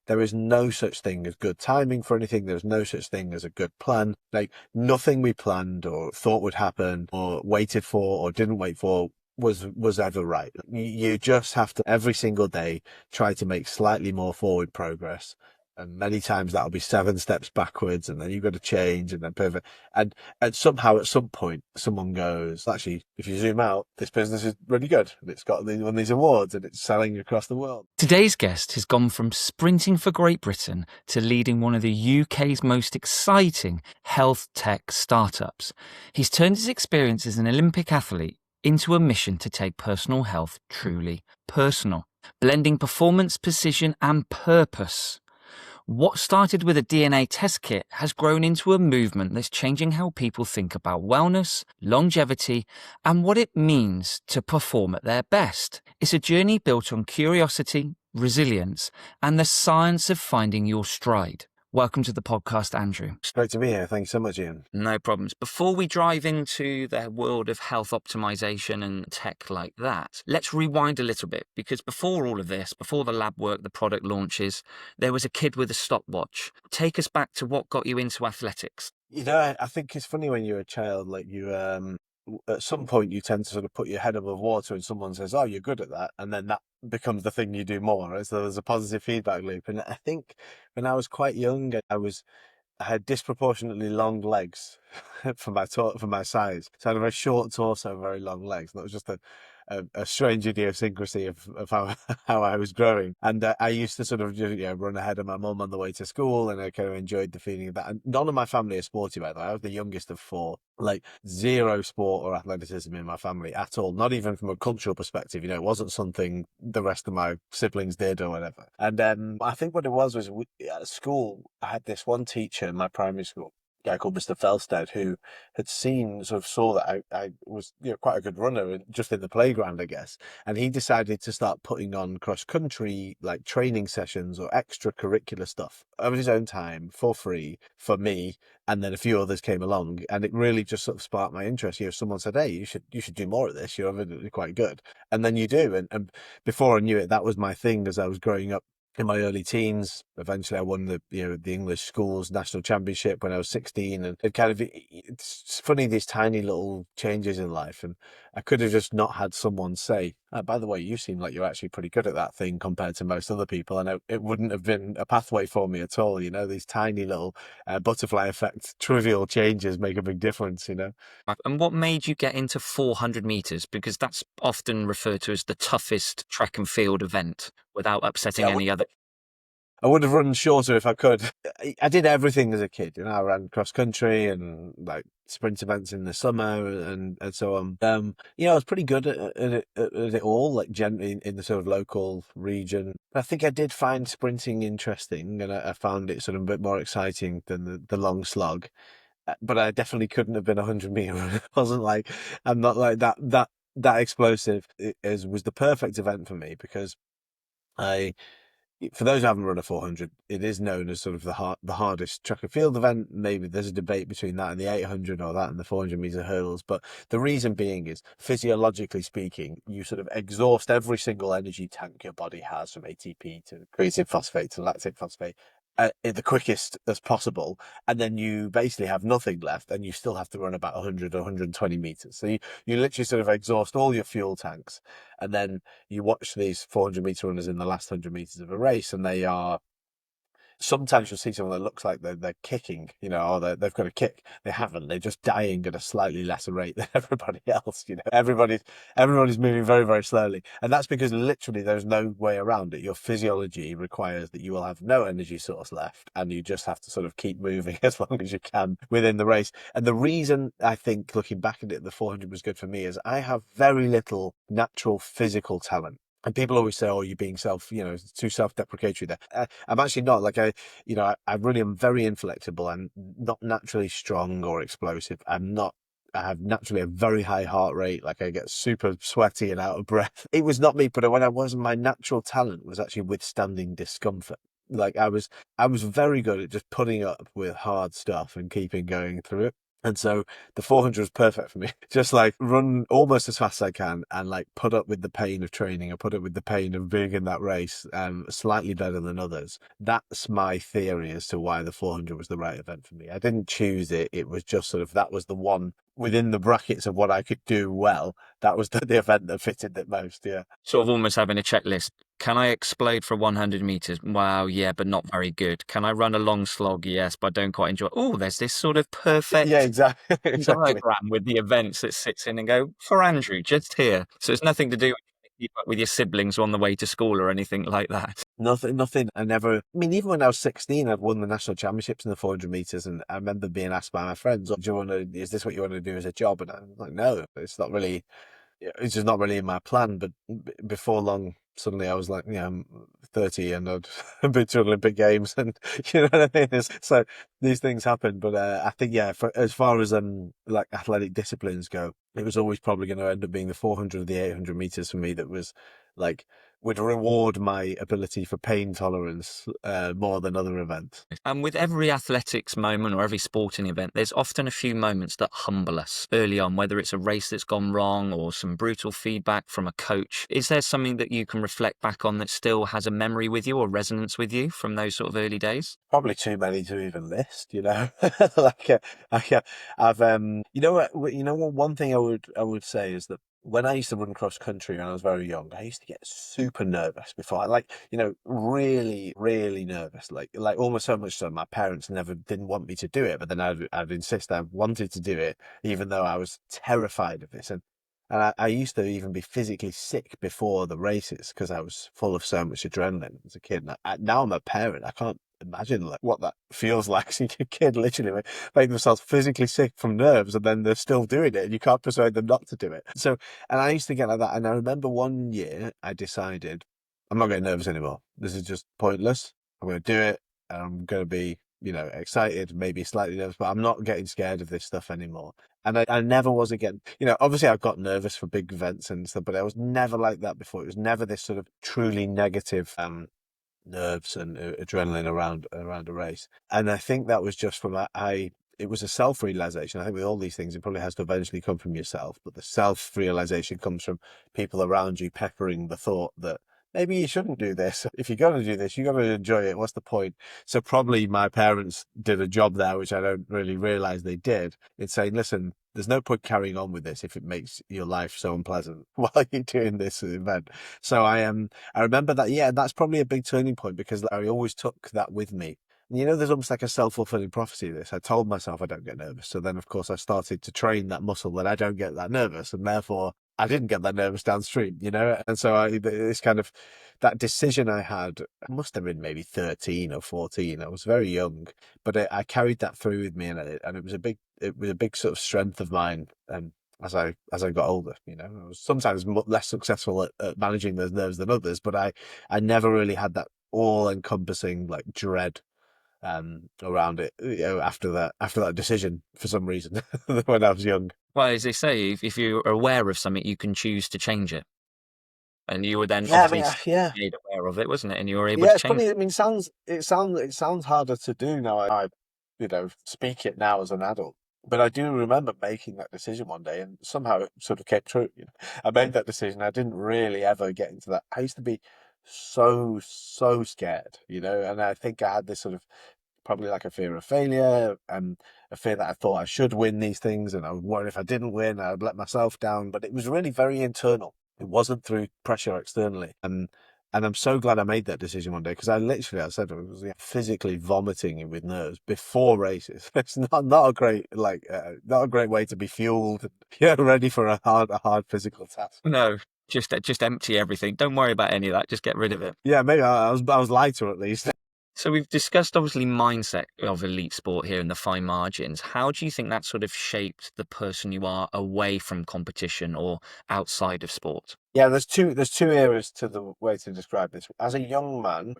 there is no such thing as good timing for anything. There's no such thing as a good plan. Like nothing we planned or thought would happen or waited for or didn't wait for was ever right. You just have to every single day try to make slightly more forward progress. And many times that'll be 7 steps backwards, and then you've got to change, and then pivot. And somehow at some point, someone goes, actually, if you zoom out, this business is really good. And it's got won these awards, and it's selling across the world. Today's guest has gone from sprinting for Great Britain to leading one of the UK's most exciting health tech startups. He's turned his experience as an Olympic athlete into a mission to take personal health truly personal, blending performance, precision, and purpose. What started with a DNA test kit has grown into a movement that's changing how people think about wellness, longevity, and what it means to perform at their best. It's a journey built on curiosity, resilience, and the science of finding your stride. Welcome to the podcast, Andrew. It's great to be here. Thanks so much, Ian. No problems. Before we dive into the world of health optimization and tech like that, let's rewind a little bit, because before all of this, before the lab work, the product launches, there was a kid with a stopwatch. Take us back to what got you into athletics. I think it's funny when you're a child, like at some point you tend to sort of put your head above water and someone says, oh, you're good at that. And then that becomes the thing you do more. Right? So there's a positive feedback loop. And I think when I was quite young, I had disproportionately long legs for my size. So I had a very short torso, very long legs. And that was just a strange idiosyncrasy of how how I was growing. And I used to sort of just, run ahead of my mum on the way to school, and I kind of enjoyed the feeling of that. And none of my family are sporty, by the way. I was the youngest of four. Like zero sport or athleticism in my family at all. Not even from a cultural perspective. It wasn't something the rest of my siblings did or whatever. And I think what it was at school, I had this one teacher in my primary school, a guy called Mr. Felstead, who had saw that I was quite a good runner just in the playground, I guess. And he decided to start putting on cross country like training sessions or extracurricular stuff of his own time for free for me. And then a few others came along, and it really just sort of sparked my interest. Someone said, "Hey, you should do more of this. You're evidently quite good." And then you do. And before I knew it, that was my thing as I was growing up. In my early teens, eventually I won the English schools national championship when I was 16, and it's funny, these tiny little changes in life. And I could have just not had someone say, oh, by the way, you seem like you're actually pretty good at that thing compared to most other people, and it wouldn't have been a pathway for me at all. These tiny little butterfly effect, trivial changes make a big difference. And what made you get into 400 meters? Because that's often referred to as the toughest track and field event without upsetting any other. I would have run shorter if I could. I did everything as a kid. I ran cross country and like sprint events in the summer and so on. I was pretty good at it all, like generally in the sort of local region. I think I did find sprinting interesting, and I found it sort of a bit more exciting than the long slog. But I definitely couldn't have been 100-meter runner. It wasn't like, I'm not like that explosive. Was the perfect event for me, because for those who haven't run a 400, it is known as sort of the hardest track and field event. Maybe there's a debate between that and the 800 or that and the 400-meter hurdles. But the reason being is, physiologically speaking, you sort of exhaust every single energy tank your body has, from ATP to creatine phosphate to lactate phosphate, the quickest as possible, and then you basically have nothing left, and you still have to run about 100 or 120 meters. So you literally sort of exhaust all your fuel tanks, and then you watch these 400-meter runners in the last 100 meters of a race, and they are. Sometimes you'll see someone that looks like they're kicking, or they've got a kick. They haven't. They're just dying at a slightly lesser rate than everybody else. Everybody's moving very, very slowly, and that's because literally there's no way around it. Your physiology requires that you will have no energy source left, and you just have to sort of keep moving as long as you can within the race. And the reason I think, looking back at it, the 400 was good for me is I have very little natural physical talent. And people always say, "Oh, you're being too self-deprecatory there." I'm actually not. Like I really am very inflexible. I'm not naturally strong or explosive. I have naturally a very high heart rate. Like I get super sweaty and out of breath. It was not me, but when I wasn't, my natural talent was actually withstanding discomfort. Like I was very good at just putting up with hard stuff and keeping going through it. And so the 400 was perfect for me. Just like run almost as fast as I can and like put up with the pain of training or put up with the pain of being in that race, slightly better than others. That's my theory as to why the 400 was the right event for me. I didn't choose it. It was just sort of, that was the one within the brackets of what I could do well. That was the event that fitted it most. Yeah. Sort of almost having a checklist. Can I explode for 100 meters? Wow, yeah, but not very good. Can I run a long slog? Yes, but I don't quite enjoy. Oh, there's this sort of Yeah, perfect exactly. Exactly. diagram with the events that sits in and go for Andrew just here. So it's nothing to do with keep up with your siblings on the way to school or anything like that. Nothing, nothing. I never, I mean, even when I was 16, I'd won the national championships in the 400 meters. And I remember being asked by my friends, "Oh, do you want to, is this what you want to do as a job?" And I'm like, no, it's not really, it's just not really in my plan. But before long, suddenly I was like, yeah, I'm 30 and I'd been to Olympic Games, and you know what I mean? So these things happen. But I think, yeah, as far as like athletic disciplines go, it was always probably going to end up being the 400 or the 800 meters for me that was like, would reward my ability for pain tolerance more than other events. And with every athletics moment or every sporting event, there's often a few moments that humble us early on, whether it's a race that's gone wrong or some brutal feedback from a coach. Is there something that you can reflect back on that still has a memory with you or resonance with you from those sort of early days? Probably too many to even list, you know. Like, I've, you know what, one thing I would say is that when I used to run cross country when I was very young, I used to get super nervous before I, like, really, really nervous, like almost so much so my parents never didn't want me to do it, but then I'd insist I wanted to do it, even though I was terrified of this. And I used to even be physically sick before the races because I was full of so much adrenaline as a kid. And now I'm a parent. I can't imagine like what that feels like. Seeing a kid literally make themselves physically sick from nerves, and then they're still doing it, and you can't persuade them not to do it. So, and I used to get like that. And I remember one year I decided I'm not getting nervous anymore. This is just pointless. I'm going to do it. And I'm going to be, excited, maybe slightly nervous, but I'm not getting scared of this stuff anymore. And I never was again. Obviously I got nervous for big events and stuff, but I was never like that before. It was never this sort of truly negative nerves and adrenaline around a race. And I think that was just from it was a self-realization. I think with all these things, it probably has to eventually come from yourself, but the self-realization comes from people around you peppering the thought that maybe you shouldn't do this. If you're going to do this, you got to enjoy it. What's the point? So probably my parents did a job there, which I don't really realize they did, in saying, listen, there's no point carrying on with this if it makes your life so unpleasant while you're doing this event. So I remember that, yeah, that's probably a big turning point because I always took that with me. And there's almost like a self-fulfilling prophecy of this. I told myself I don't get nervous. So then, of course, I started to train that muscle that I don't get that nervous. And therefore, I didn't get that nervous downstream, And so it's kind of that decision I had, I must have been maybe 13 or 14. I was very young, but I carried that through with me, and it was a big sort of strength of mine. As I got older, I was sometimes less successful at managing those nerves than others, but I never really had that all encompassing like dread around it, after that decision for some reason when I was young. Well, as they say, if you're aware of something, you can choose to change it. And you were then Yeah, I obviously mean, yeah. made aware of it, wasn't it? And you were able Yeah, to it's change funny. it. I mean, it sounds harder to do now. Speak it now as an adult. But I do remember making that decision one day, and somehow it sort of came true. I made that decision. I didn't really ever get into that. I used to be so scared, and I think I had this sort of probably like a fear of failure and a fear that I thought I should win these things, and I would worry if I didn't win, I'd let myself down. But it was really very internal. It wasn't through pressure externally. And I'm so glad I made that decision one day because I said, I was physically vomiting with nerves before races. It's not a great not a great way to be fueled, ready for a hard physical task. No, just empty everything. Don't worry about any of that. Just get rid of it. Yeah, maybe I was lighter at least. So we've discussed obviously mindset of elite sport here and the fine margins. How do you think that sort of shaped the person you are away from competition or outside of sport? Yeah, there's two areas to the way to describe this. As a young man,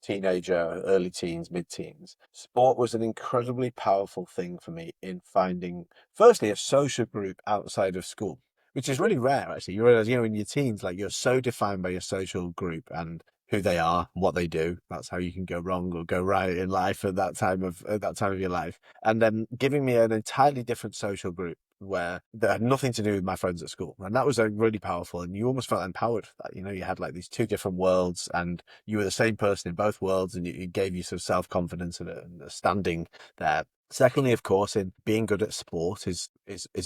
teenager, early teens, mid-teens, sport was an incredibly powerful thing for me in finding, firstly, a social group outside of school, which is really rare actually. You're in your teens, like you're so defined by your social group and who they are, what they do. That's how you can go wrong or go right in life at that time of your life. And then giving me an entirely different social group where that had nothing to do with my friends at school. And that was really powerful. And you almost felt empowered for that. You know, you had like these two different worlds and you were the same person in both worlds, and it gave you some self-confidence and a standing there. Secondly, of course, in being good at sport is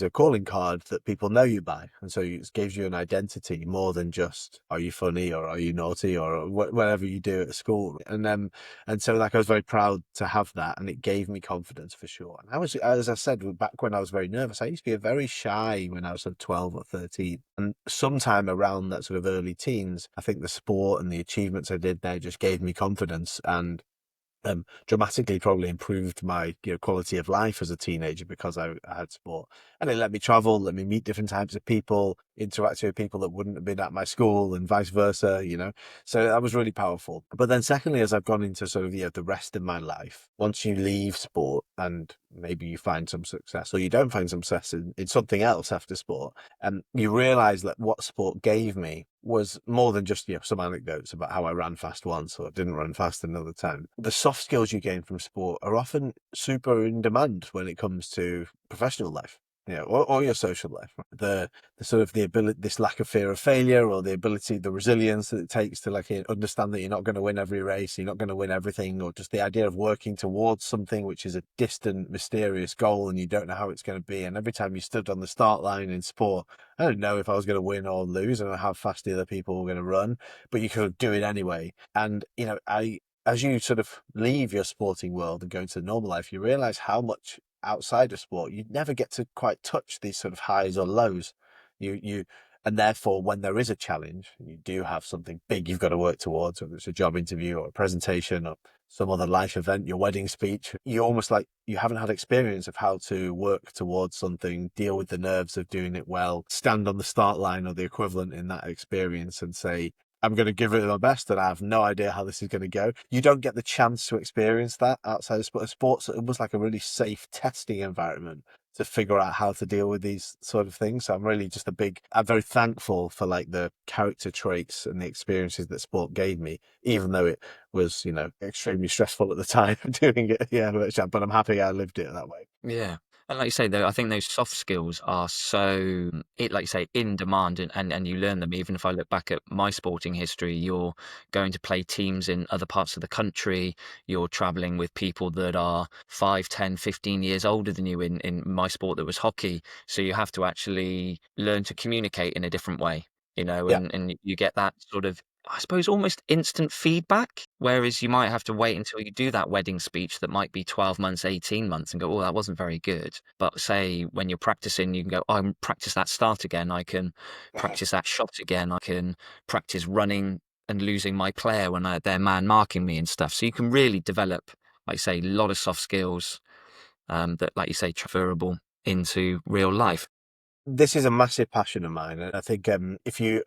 a calling card that people know you by, and so it gives you an identity more than just are you funny or are you naughty or whatever you do at school. And so like I was very proud to have that, and it gave me confidence for sure. And I was, as I said, back when I was very nervous, I used to be very shy when I was sort of 12 or 13, and sometime around that sort of early teens, I think the sport and the achievements I did there just gave me confidence and dramatically probably improved my quality of life as a teenager because I had sport, and it let me travel, let me meet different types of people, interact with people that wouldn't have been at my school and vice versa, so that was really powerful. But then secondly, as I've gone into sort of the rest of my life, once you leave sport and maybe you find some success or you don't find some success in something else after sport, and you realize that what sport gave me was more than just some anecdotes about how I ran fast once or didn't run fast another time. The soft skills you gain from sport are often super in demand when it comes to professional life, or your social life. The sort of the ability, this lack of fear of failure, or the ability, the resilience that it takes to like understand that you're not going to win every race, you're not going to win everything, or just the idea of working towards something which is a distant, mysterious goal and you don't know how it's going to be. And every time you stood on the start line in sport, I don't know if I was going to win or lose. I don't know how fast the other people were going to run, but you could do it anyway. And, as you sort of leave your sporting world and go into the normal life, you realize how much outside of sport you never get to quite touch these sort of highs or lows. And therefore, when there is a challenge, you do have something big you've got to work towards, whether it's a job interview or a presentation or some other life event, your wedding speech, you almost like you haven't had experience of how to work towards something, deal with the nerves of doing it well, stand on the start line or the equivalent in that experience and say, I'm going to give it my best and I have no idea how this is going to go. You don't get the chance to experience that outside of sport. Sports, it was like a really safe testing environment to figure out how to deal with these sort of things. So I'm very thankful for like the character traits and the experiences that sport gave me, even though it was, extremely stressful at the time doing it. Yeah, but I'm happy I lived it that way. Yeah. And like you say, though, I think those soft skills are so, like you say, in demand and you learn them. Even if I look back at my sporting history, you're going to play teams in other parts of the country. You're traveling with people that are 5, 10, 15 years older than you in my sport that was hockey. So you have to actually learn to communicate in a different way, Yeah. and you get that sort of, I suppose, almost instant feedback, whereas you might have to wait until you do that wedding speech that might be 12 months, 18 months and go, oh, that wasn't very good. But say when you're practicing, you can go, oh, I can practice that start again. I can practice that shot again. I can practice running and losing my player when they're man marking me and stuff. So you can really develop, like you say, a lot of soft skills that, like you say, transferable into real life. This is a massive passion of mine. And I think if you,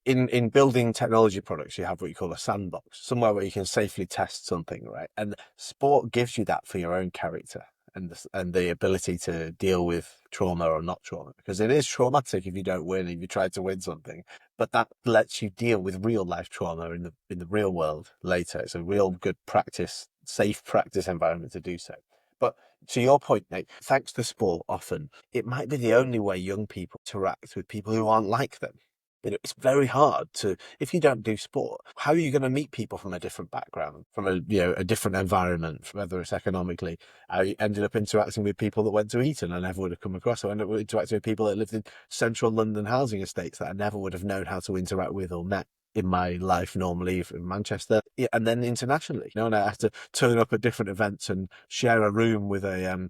in building technology products, you have what you call a sandbox, somewhere where you can safely test something, right? And sport gives you that for your own character and the ability to deal with trauma or not trauma, because it is traumatic if you don't win, if you try to win something, but that lets you deal with real life trauma in the real world later. It's a real good practice, safe practice environment to do so. But to your point, Nate, thanks to sport, often it might be the only way young people interact with people who aren't like them. It's very hard to, if you don't do sport, how are you going to meet people from a different background, from a different environment, whether it's economically? I ended up interacting with people that went to Eton I never would have come across. I ended up interacting with people that lived in central London housing estates that I never would have known how to interact with or met in my life normally in Manchester. Yeah, and then internationally, and I had to turn up at different events and share a room with a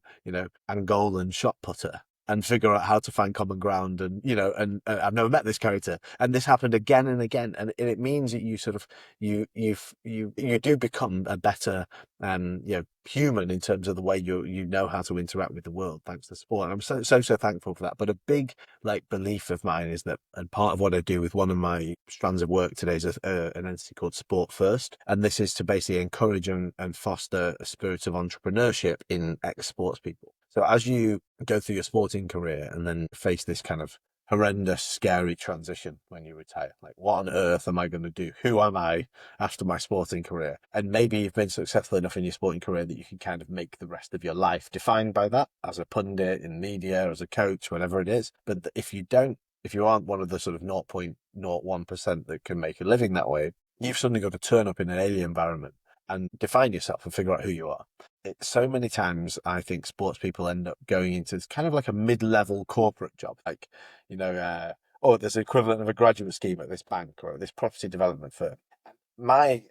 Angolan shot putter and figure out how to find common ground. And I've never met this character, and this happened again and again, and it means that you sort of you do become a better human in terms of the way you know how to interact with the world thanks to sport. And I'm so thankful for that. But a big like belief of mine is that, and part of what I do with one of my strands of work today is an entity called Sport First, and this is to basically encourage and foster a spirit of entrepreneurship in ex-sports people. So as you go through your sporting career and then face this kind of horrendous, scary transition when you retire. Like, what on earth am I going to do? Who am I after my sporting career? And maybe you've been successful enough in your sporting career that you can kind of make the rest of your life defined by that, as a pundit in media, as a coach, whatever it is. But if you don't, if you aren't one of the sort of 0.01% that can make a living that way, you've suddenly got to turn up in an alien environment and define yourself and figure out who you are. So many times I think sports people end up going into kind of like a mid-level corporate job, like, oh, there's an equivalent of a graduate scheme at this bank or this property development firm. My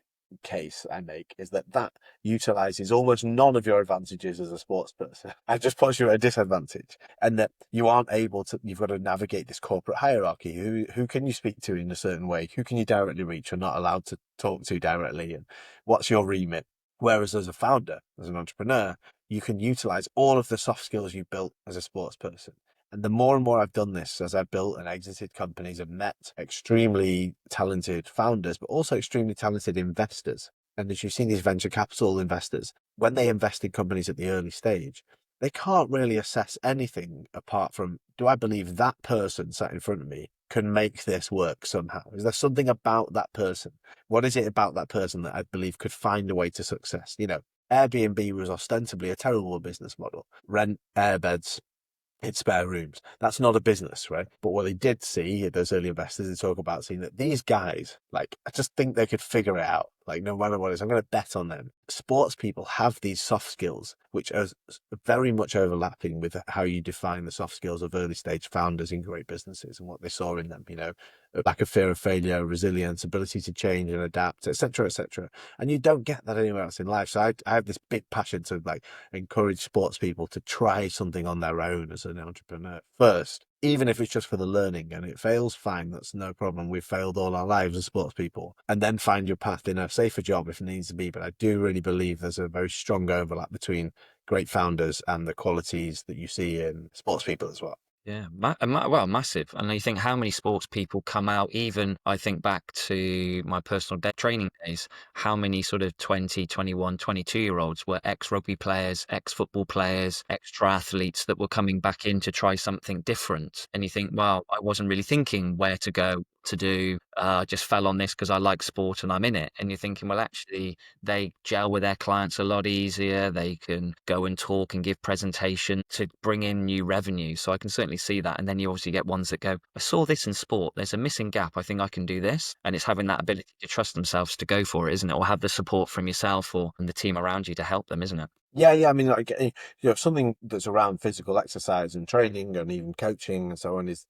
case I make is that utilizes almost none of your advantages as a sports person and just puts you at a disadvantage, and that you aren't able to, you've got to navigate this corporate hierarchy. Who can you speak to in a certain way? Who can you directly reach or not allowed to talk to directly? And what's your remit? Whereas as a founder, as an entrepreneur, you can utilize all of the soft skills you built as a sports person. And the more and more I've done this, as I've built and exited companies and met extremely talented founders, but also extremely talented investors. And as you've seen, these venture capital investors, when they invest in companies at the early stage, they can't really assess anything apart from, do I believe that person sat in front of me can make this work somehow? Is there something about that person? What is it about that person that I believe could find a way to success? Airbnb was ostensibly a terrible business model. Rent airbeds in spare rooms. That's not a business, right? But what they did see, those early investors, they talk about seeing that these guys, like, I just think they could figure it out. Like, no matter what it is, I'm going to bet on them. Sports people have these soft skills, which are very much overlapping with how you define the soft skills of early stage founders in great businesses and what they saw in them, lack of fear of failure, resilience, ability to change and adapt, etc., etc. And you don't get that anywhere else in life. So I have this big passion to encourage sports people to try something on their own as an entrepreneur first, even if it's just for the learning, and it fails, fine, that's no problem. We've failed all our lives as sports people, and then find your path in a safer job if it needs to be. But I do really believe there's a very strong overlap between great founders and the qualities that you see in sports people as well. Yeah, well, massive. And you think how many sports people come out, even I think back to my personal training days, how many sort of 20, 21, 22-year-olds were ex-rugby players, ex-football players, ex-triathletes that were coming back in to try something different. And you think, well, I wasn't really thinking where to go, to do, just fell on this because I like sport and I'm in it. And you're thinking, well, actually, they gel with their clients a lot easier. They can go and talk and give presentation to bring in new revenue. So I can certainly see that. And then you obviously get ones that go, I saw this in sport. There's a missing gap. I think I can do this. And it's having that ability to trust themselves to go for it, isn't it? Or have the support from yourself or and the team around you to help them, isn't it? Yeah. I mean, something that's around physical exercise and training and even coaching and so on is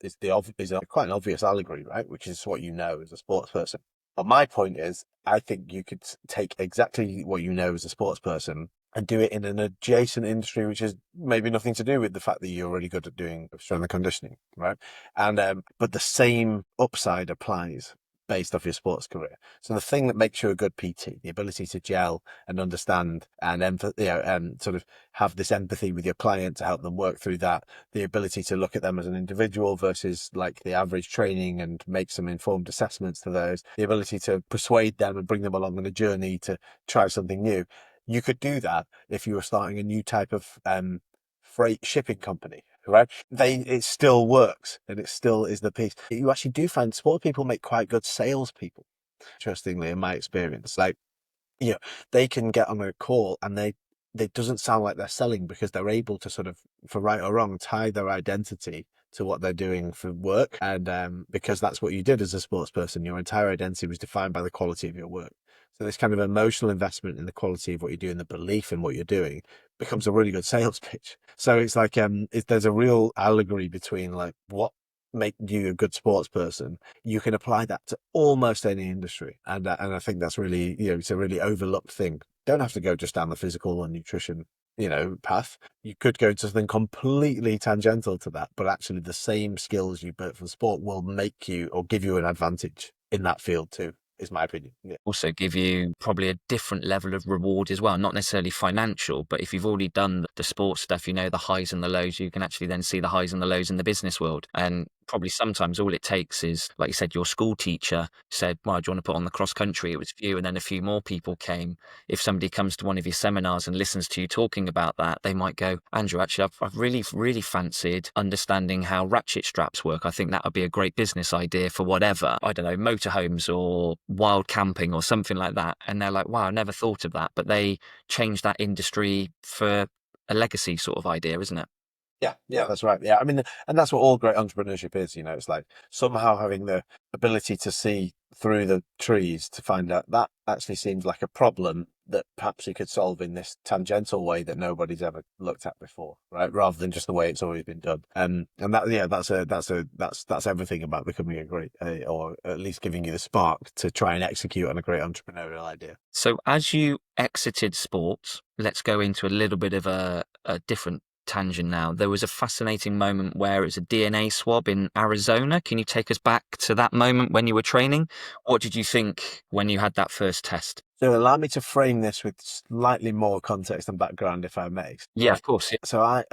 quite an obvious allegory, right? Which is what you know as a sports person. But my point is, I think you could take exactly what you know as a sports person and do it in an adjacent industry, which is maybe nothing to do with the fact that you're really good at doing strength and conditioning, right? And but the same upside applies based off your sports career. So the thing that makes you a good PT, the ability to gel and understand and and sort of have this empathy with your client to help them work through that, the ability to look at them as an individual versus like the average training and make some informed assessments to those, the ability to persuade them and bring them along on a journey to try something new. You could do that if you were starting a new type of freight shipping company, right? It still works and it still is the piece. You actually do find sport people make quite good salespeople, interestingly, in my experience. Like, they can get on a call and they doesn't sound like they're selling because they're able to sort of, for right or wrong, tie their identity to what they're doing for work. And because that's what you did as a sports person, your entire identity was defined by the quality of your work. So this kind of emotional investment in the quality of what you do and the belief in what you're doing becomes a really good sales pitch. So it's like there's a real allegory between like what make you a good sports person. You can apply that to almost any industry, and I think that's really, it's a really overlooked thing. Don't have to go just down the physical and nutrition path. You could go to something completely tangential to that, but actually the same skills you built from sport will make you or give you an advantage in that field too, is my opinion. Yeah. Also give you probably a different level of reward as well, not necessarily financial, but if you've already done the sports stuff, the highs and the lows, you can actually then see the highs and the lows in the business world. And probably sometimes all it takes is, like you said, your school teacher said, well, do you want to put on the cross country? It was you, and then a few more people came. If somebody comes to one of your seminars and listens to you talking about that, they might go, Andrew, actually, I've really, really fancied understanding how ratchet straps work. I think that would be a great business idea for whatever, I don't know, motorhomes or wild camping or something like that. And they're like, wow, I never thought of that. But they changed that industry for a legacy sort of idea, isn't it? Yeah, yeah, that's right. Yeah, I mean, and that's what all great entrepreneurship is. It's like somehow having the ability to see through the trees to find out that actually seems like a problem that perhaps you could solve in this tangential way that nobody's ever looked at before, right? Rather than just the way it's always been done. And that, yeah, that's everything about becoming a great, or at least giving you the spark to try and execute on a great entrepreneurial idea. So as you exited sports, let's go into a little bit of a different tangent now. There was a fascinating moment where it was a DNA swab in Arizona. Can you take us back to that moment when you were training? What did you think when you had that first test? So allow me to frame this with slightly more context and background, if I may. Yeah, of course. Yeah. So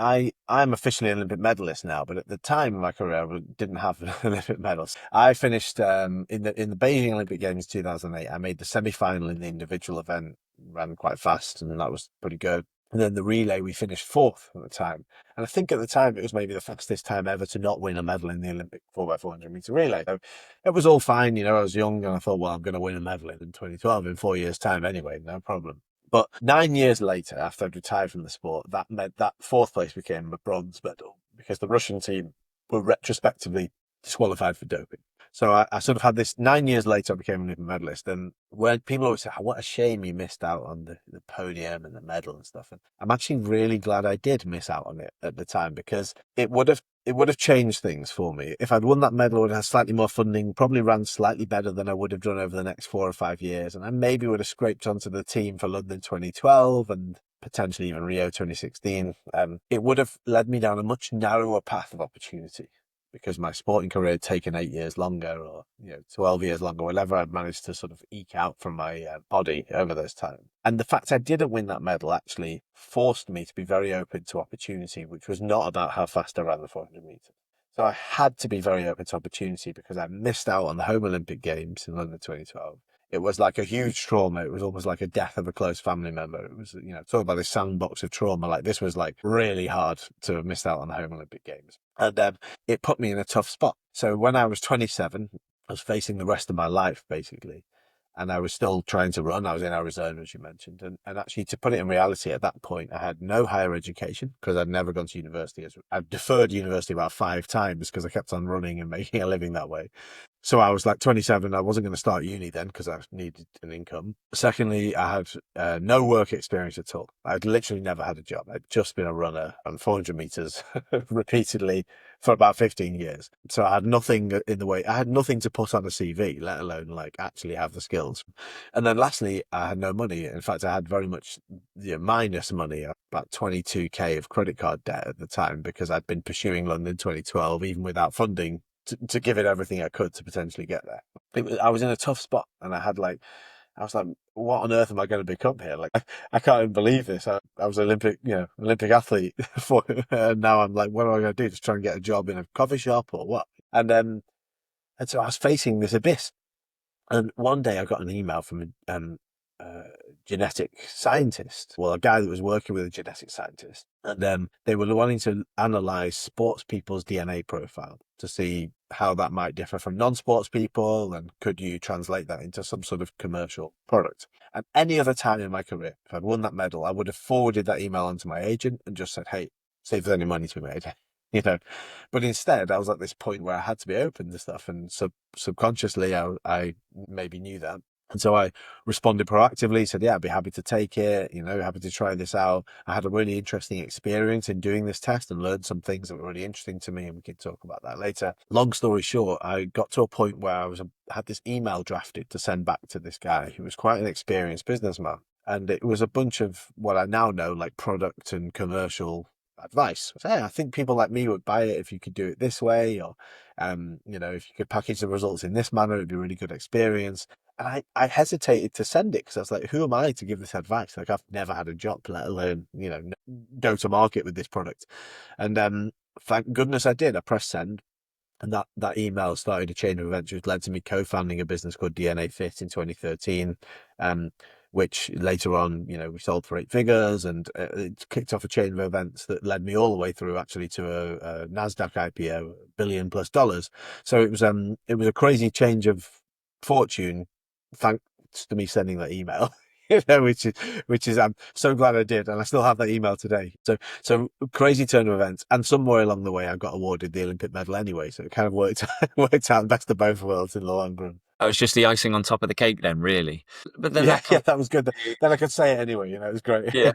I'm officially an Olympic medalist now, but at the time of my career, I didn't have an Olympic medals. I finished in the Beijing Olympic Games 2008. I made the semi-final in the individual event, ran quite fast, and that was pretty good. And then the relay, we finished fourth at the time. And I think at the time it was maybe the fastest time ever to not win a medal in the Olympic 4x400 meter relay. So it was all fine. I was young and I thought, well, I'm going to win a medal in 2012 in 4 years' time anyway, no problem. But 9 years later, after I'd retired from the sport, that meant that fourth place became a bronze medal because the Russian team were retrospectively disqualified for doping. So I sort of had this 9 years later, I became an Olympic medalist. And when people always say, oh, what a shame you missed out on the podium and the medal and stuff. And I'm actually really glad I did miss out on it at the time because it would have changed things for me. If I'd won that medal, I would have had slightly more funding, probably ran slightly better than I would have done over the next 4 or 5 years. And I maybe would have scraped onto the team for London 2012 and potentially even Rio 2016. It would have led me down a much narrower path of opportunity because my sporting career had taken 8 years longer or 12 years longer, whatever I'd managed to sort of eke out from my body over those times. And the fact I didn't win that medal actually forced me to be very open to opportunity, which was not about how fast I ran the 400 meters. So I had to be very open to opportunity because I missed out on the home Olympic Games in London 2012. It was like a huge trauma. It was almost like a death of a close family member. It was, talk about this sandbox of trauma. Like this was like really hard to have missed out on the home Olympic Games. And it put me in a tough spot. So when I was 27, I was facing the rest of my life basically. And I was still trying to run. I was in Arizona, as you mentioned. And actually, to put it in reality, at that point, I had no higher education because I'd never gone to university. I've deferred university about 5 times because I kept on running and making a living that way. So I was like 27. I wasn't going to start uni then because I needed an income. Secondly, I had no work experience at all. I'd literally never had a job. I'd just been a runner on 400 meters repeatedly for about 15 years. So I had nothing in the way. I had nothing to put on a CV, let alone like actually have the skills. And then lastly, I had no money. In fact, I had very much minus money, about 22K of credit card debt at the time because I'd been pursuing London 2012 even without funding to give it everything I could to potentially get there. I was in a tough spot and I was like, what on earth am I going to become here? Like, I can't even believe this. I was Olympic athlete and now I'm like, what am I going to do? Just try and get a job in a coffee shop or what? And so I was facing this abyss. And one day I got an email from a genetic scientist, well, a guy that was working with a genetic scientist. And they were wanting to analyze sports people's DNA profile to see how that might differ from non-sports people. And could you translate that into some sort of commercial product? And any other time in my career, if I'd won that medal, I would have forwarded that email on to my agent and just said, hey, see if there's any money to be made. But instead I was at this point where I had to be open to stuff, and subconsciously I maybe knew that. And so I responded proactively, said, yeah, I'd be happy to take it, happy to try this out. I had a really interesting experience in doing this test and learned some things that were really interesting to me, and we can talk about that later. Long story short, I got to a point where I had this email drafted to send back to this guy who was quite an experienced businessman. And it was a bunch of what I now know, like product and commercial advice. So, hey, I think people like me would buy it if you could do it this way, or if you could package the results in this manner, it'd be a really good experience. And I hesitated to send it because I was like, who am I to give this advice? Like, I've never had a job, let alone go to market with this product. And thank goodness I did. I pressed send. And that email started a chain of events which led to me co-founding a business called DNA Fit in 2013, um, which later on, we sold for 8 figures, and it kicked off a chain of events that led me all the way through actually to a NASDAQ IPO, $1 billion+. So it was a crazy change of fortune, thanks to me sending that email. Which is I'm so glad I did, and I still have that email today. So crazy turn of events, and somewhere along the way, I got awarded the Olympic medal anyway. So it kind of worked out best of both worlds in the long run. Oh, it's just the icing on top of the cake then, really. But then Yeah, that yeah, comes, that was good. Then I could say it anyway. It was great. yeah.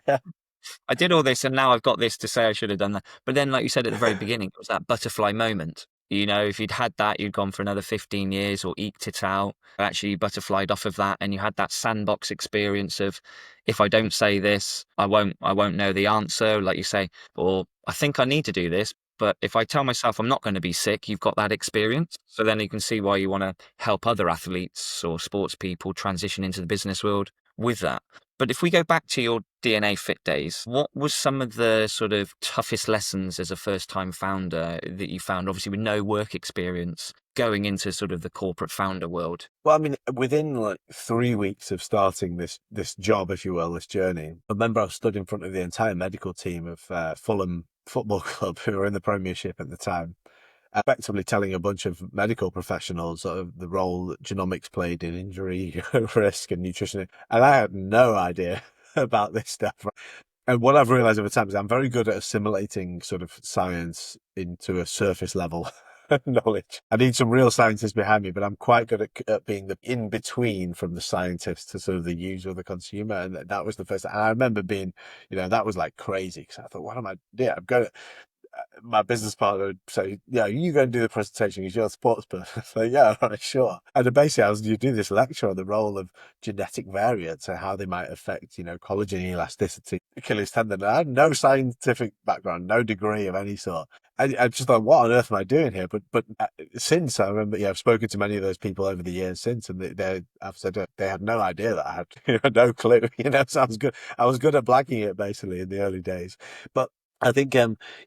I did all this and now I've got this to say I should have done that. But then, like you said at the very beginning, it was that butterfly moment. If you'd had that, you'd gone for another 15 years or eked it out. Actually, you butterflied off of that and you had that sandbox experience of, if I don't say this, I won't know the answer, like you say, or I think I need to do this. But if I tell myself I'm not going to be sick, you've got that experience. So then you can see why you want to help other athletes or sports people transition into the business world with that. But if we go back to your DNA Fit days, what was some of the sort of toughest lessons as a first-time founder that you found, obviously with no work experience, going into sort of the corporate founder world? Well, I mean, within like 3 weeks of starting this job, if you will, this journey, I remember I stood in front of the entire medical team of Fulham Football Club, who were in the Premiership at the time, effectively telling a bunch of medical professionals of the role that genomics played in injury risk and nutrition. And I had no idea about this stuff. And what I've realized over time is I'm very good at assimilating sort of science into a surface level knowledge. I need some real scientists behind me, but I'm quite good at being the in between from the scientist to sort of the user or the consumer. And that was the first. And I remember being, that was like crazy, because I thought, what am I? Yeah, I'm going. My business partner would say, "Yeah, you go and do the presentation because you're a sports person." So yeah, right, sure. And then basically, you do this lecture on the role of genetic variants and how they might affect, collagen elasticity, Achilles tendon. I had no scientific background, no degree of any sort. I just thought, what on earth am I doing here? But since I remember, I've spoken to many of those people over the years since, and I've said they had no idea that I had no clue. So I was good at blacking it basically in the early days, but. I think,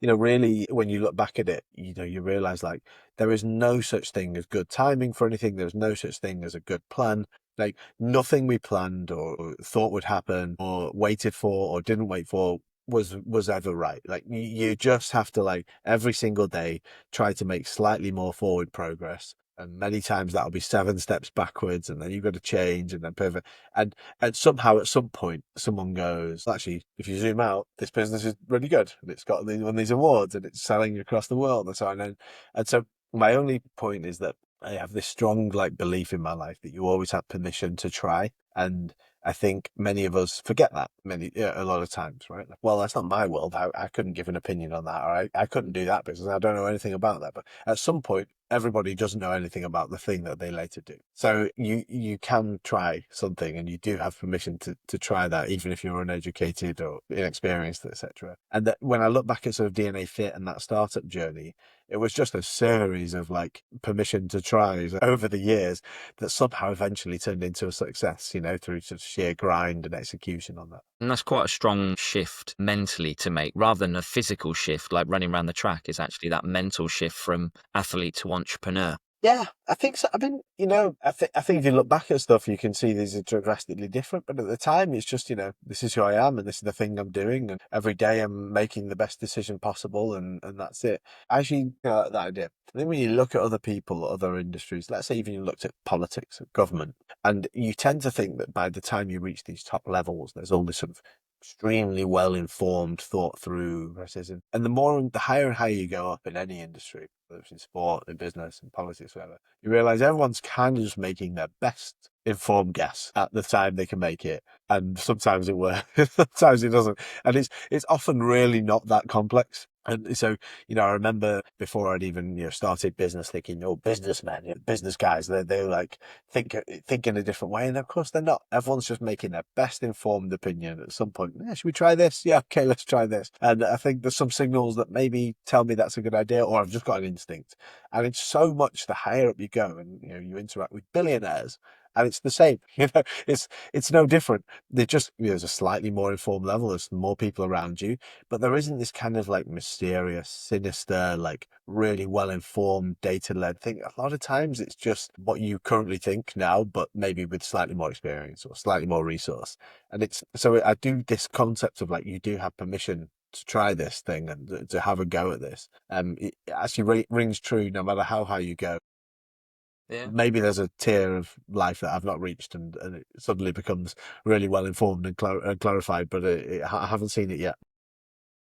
really, when you look back at it, you realize like there is no such thing as good timing for anything. There's no such thing as a good plan. Like nothing we planned or thought would happen or waited for or didn't wait for was ever right. Like you just have to, like, every single day try to make slightly more forward progress. And many times that'll be 7 steps backwards, and then you've got to change, and then pivot. And somehow at some point someone goes, actually, if you zoom out, this business is really good, and it's got one of these awards, and it's selling across the world, and so on. And so my only point is that I have this strong like belief in my life that you always have permission to try. And I think many of us forget that a lot of times, right? Like, well, that's not my world. I couldn't give an opinion on that, or I couldn't do that business. I don't know anything about that. But at some point, everybody doesn't know anything about the thing that they later do. So you can try something, and you do have permission to try that, even if you're uneducated or inexperienced, etc. And that when I look back at sort of DNA Fit and that startup journey, it was just a series of like permission to tries over the years that somehow eventually turned into a success, through sort of sheer grind and execution on that. And that's quite a strong shift mentally to make, rather than a physical shift like running around the track. Is actually that mental shift from athlete to entrepreneur. Yeah, I think so. I mean, I think if you look back at stuff, you can see these are drastically different. But at the time, it's just, this is who I am, and this is the thing I'm doing, and every day I'm making the best decision possible, and that's it. I actually like that idea. I think when you look at other people, other industries, let's say even you looked at politics, government, and you tend to think that by the time you reach these top levels, there's all this sort of extremely well informed, thought through racism. And the higher and higher you go up in any industry, whether it's in sport, in business, in politics, whatever, you realize everyone's kind of just making their best informed guess at the time they can make it. And sometimes it works, sometimes it doesn't. And it's often really not that complex. And so, I remember before I'd even, started business, thinking, businessmen, business guys, they like think in a different way. And of course they're not. Everyone's just making their best informed opinion at some point. Yeah, should we try this? Yeah, okay, let's try this. And I think there's some signals that maybe tell me that's a good idea, or I've just got an instinct. And it's so much the higher up you go, and you interact with billionaires, And it's the same, it's no different. They just, there's a slightly more informed level. There's more people around you, but there isn't this kind of like mysterious, sinister, like really well informed, data led thing. A lot of times it's just what you currently think now, but maybe with slightly more experience or slightly more resource. And it's so I do this concept of like you do have permission to try this thing and to have a go at this. It actually rings true no matter how high you go. Yeah. Maybe there's a tier of life that I've not reached, and it suddenly becomes really well informed and, clarified, but I haven't seen it yet.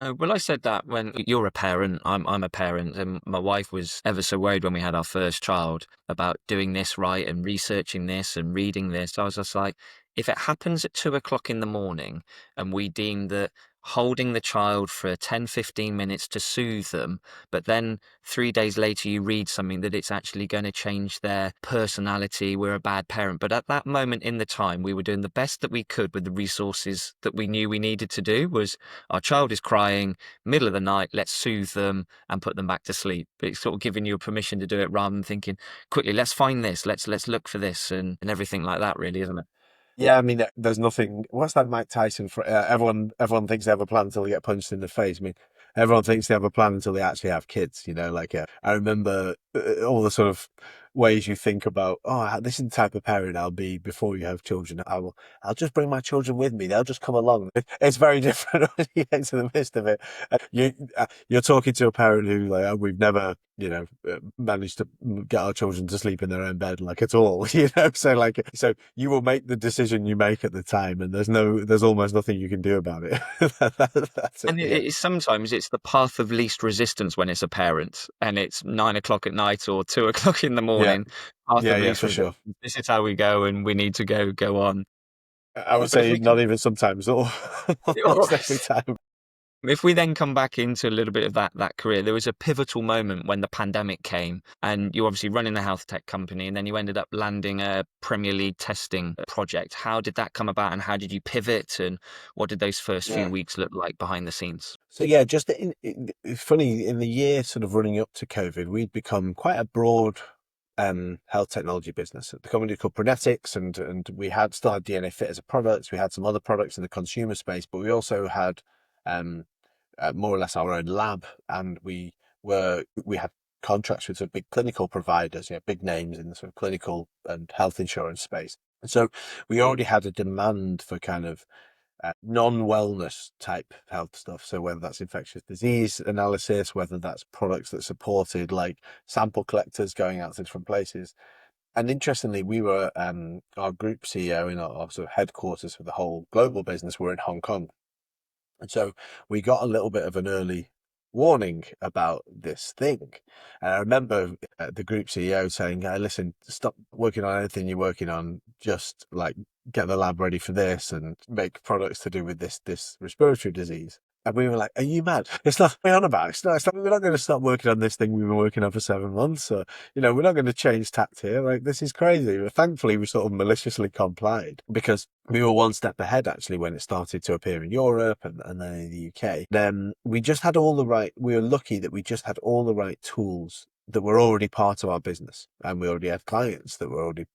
Well, I said that when you're a parent, I'm a parent, and my wife was ever so worried when we had our first child about doing this right and researching this and reading this. I was just like, if it happens at 2 o'clock in the morning and we deem that holding the child for 10, 15 minutes to soothe them, but then 3 days later you read something that it's actually going to change their personality, we're a bad parent. But at that moment in the time, we were doing the best that we could with the resources that we knew we needed to do. Was our child is crying, middle of the night, let's soothe them and put them back to sleep. It's sort of giving you permission to do it rather than thinking, quickly, let's find this, let's look for this and everything like that, really, isn't it? Yeah, I mean, there's nothing. What's that Mike Tyson for? Everyone thinks they have a plan until they get punched in the face. I mean, everyone thinks they have a plan until they actually have kids. I remember all the sort of ways you think about. Oh, this is the type of parent I'll be before you have children. I'll just bring my children with me. They'll just come along. It's very different when you get to the midst of it. You're talking to a parent who like, oh, we've never, managed to get our children to sleep in their own bed like at all. So you will make the decision you make at the time, and there's almost nothing you can do about it. That's it. And Yeah. sometimes it's the path of least resistance when it's a parent and it's 9 o'clock at night or 2 o'clock in the Yeah. morning. Path Yeah. of Yeah. least For resistance. sure. This is how we go, and we need to go on. I would But if say we not can, even sometimes, or almost every time. if we then come back into a little bit of that career, there was a pivotal moment when the pandemic came, and you obviously running a health tech company, and then you ended up landing a Premier League testing project. How did that come about, and how did you pivot, and what did those first few Yeah. weeks look like behind the scenes? So yeah, just it's funny in the year sort of running up to COVID, we'd become quite a broad health technology business. The company called Prenetics, and we had still had DNA Fit as a product. We had some other products in the consumer space, but we also had um, more or less our own lab, and we had contracts with some big clinical providers, big names in the sort of clinical and health insurance space. And so we already had a demand for kind of non-wellness type health stuff. So whether that's infectious disease analysis, whether that's products that supported like sample collectors going out to different places. And interestingly, we were our group CEO in our sort of headquarters for the whole global business were in Hong Kong. And so we got a little bit of an early warning about this thing. And I remember the group CEO saying, hey, listen, stop working on anything you're working on. Just like get the lab ready for this and make products to do with this respiratory disease. And we were like, are you mad? It's not what we're on about. We're not going to stop working on this thing we've been working on for 7 months. So, we're not going to change tact here. Like, this is crazy. But thankfully, we sort of maliciously complied because we were one step ahead actually when it started to appear in Europe and then in the UK. Then we just had we were lucky that we just had all the right tools that were already part of our business. And we already had clients that were already,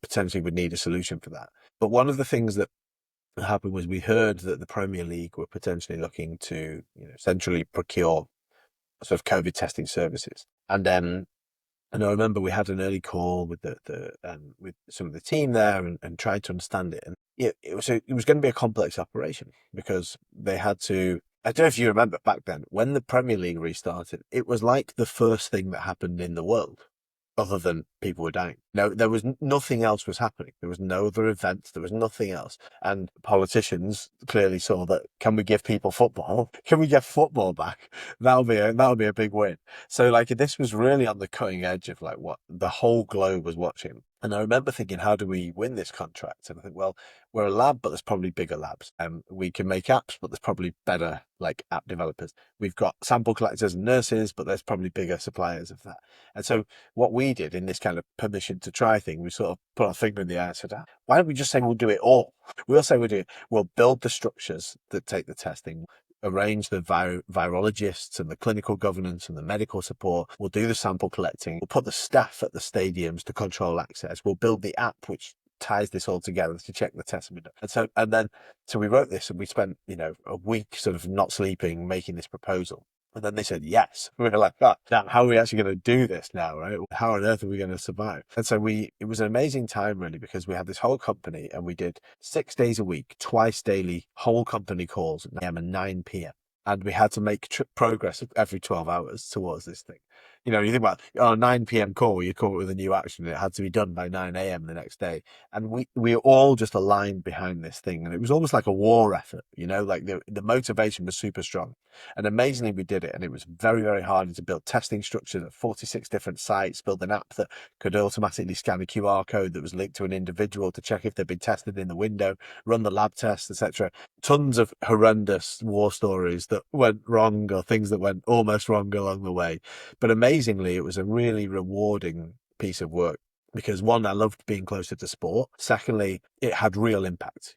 potentially would need a solution for that. But one of the things that happened was we heard that the Premier League were potentially looking to, centrally procure sort of COVID testing services. And I remember we had an early call with with some of the team there and tried to understand it. And it was going to be a complex operation because they had to. I don't know if you remember back then when the Premier League restarted, it was like the first thing that happened in the world other than people were dying. No, there was nothing else was happening. There was no other events. There was nothing else. And politicians clearly saw that. Can we give people football? Can we get football back? That'll be a big win. So like this was really on the cutting edge of like what the whole globe was watching. And I remember thinking, how do we win this contract? And I think, well, we're a lab, but there's probably bigger labs. We can make apps, but there's probably better like app developers. We've got sample collectors and nurses, but there's probably bigger suppliers of that. And so what we did in this kind of permission to try thing, we sort of put our finger in the air and said, why don't we just say we'll do it all? We'll say we'll do it. We'll build the structures that take the testing. arrange the virologists and the clinical governance and the medical support. We'll do the sample collecting. We'll put the staff at the stadiums to control access. We'll build the app which ties this all together to check the test. So we wrote this and we spent, a week sort of not sleeping, making this proposal. And then they said yes. We were like, oh, now how are we actually going to do this now, right? How on earth are we going to survive? And so it was an amazing time really, because we had this whole company and we did 6 days a week, twice daily, whole company calls at 9 a.m. and 9 p.m. And we had to make progress every 12 hours towards this thing. You think about, on a 9 p.m. call, you come up with a new action. It had to be done by 9 a.m. the next day. And we all just aligned behind this thing. And it was almost like a war effort, like the motivation was super strong. And amazingly, we did it. And it was very, very hard to build testing structures at 46 different sites, build an app that could automatically scan a QR code that was linked to an individual to check if they'd been tested in the window, run the lab tests, etc. Tons of horrendous war stories that went wrong or things that went almost wrong along the way. But amazingly, it was a really rewarding piece of work because, one, I loved being closer to sport. Secondly, it had real impact,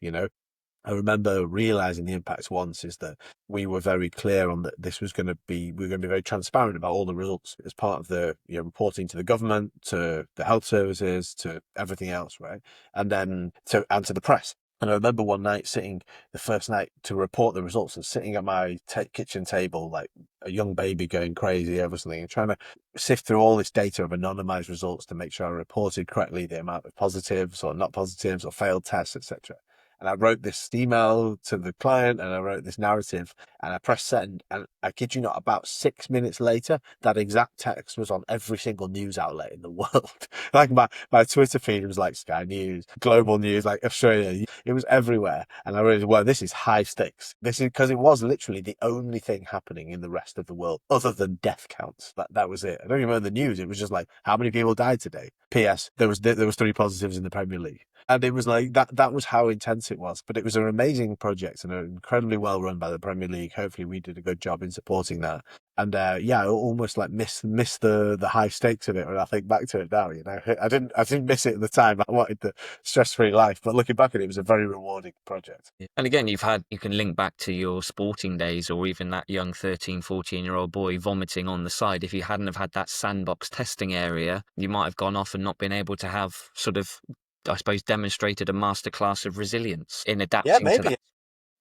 I remember realizing the impacts once is that we were very clear on that this was going to be, we were going to be very transparent about all the results as part of the, reporting to the government, to the health services, to everything else, right? And then to the press. And I remember one night the first night to report the results and sitting at my kitchen table, like a young baby going crazy over something and trying to sift through all this data of anonymized results to make sure I reported correctly the amount of positives or not positives or failed tests, etc. And I wrote this email to the client and I wrote this narrative and I pressed send. And I kid you not, about 6 minutes later, that exact text was on every single news outlet in the world. Like my Twitter feed was like Sky News, Global News, like Australia. It was everywhere. And I realized, well, this is high stakes. This is because it was literally the only thing happening in the rest of the world other than death counts. That was it. I don't even remember the news. It was just like, how many people died today? P.S. There was 3 positives in the Premier League. And it was like that was how intense it was. But it was an amazing project and incredibly well run by the Premier League. Hopefully we did a good job in supporting that. And I almost like miss the high stakes of it when I think back to it now, I didn't miss it at the time. I wanted the stress-free life, but looking back at it, it was a very rewarding project. And again, you can link back to your sporting days or even that young 13, 14-year-old boy vomiting on the side. If you hadn't have had that sandbox testing area, you might have gone off and not been able to have sort of, I suppose, demonstrated a masterclass of resilience in adapting to that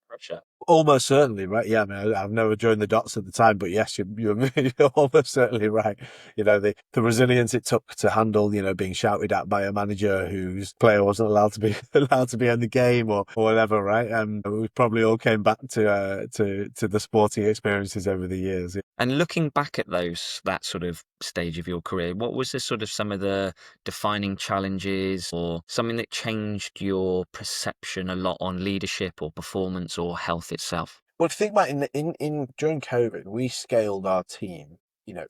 pressure. Almost certainly, right? Yeah, I mean, I've never joined the dots at the time, but yes, you're almost certainly right. The resilience it took to handle, being shouted at by a manager whose player wasn't allowed to be in the game or whatever, right? We probably all came back to the sporting experiences over the years. And looking back at that sort of stage of your career, what was some of the defining challenges or something that changed your perception a lot on leadership or performance or health itself? Well, to think about in during COVID, we scaled our team,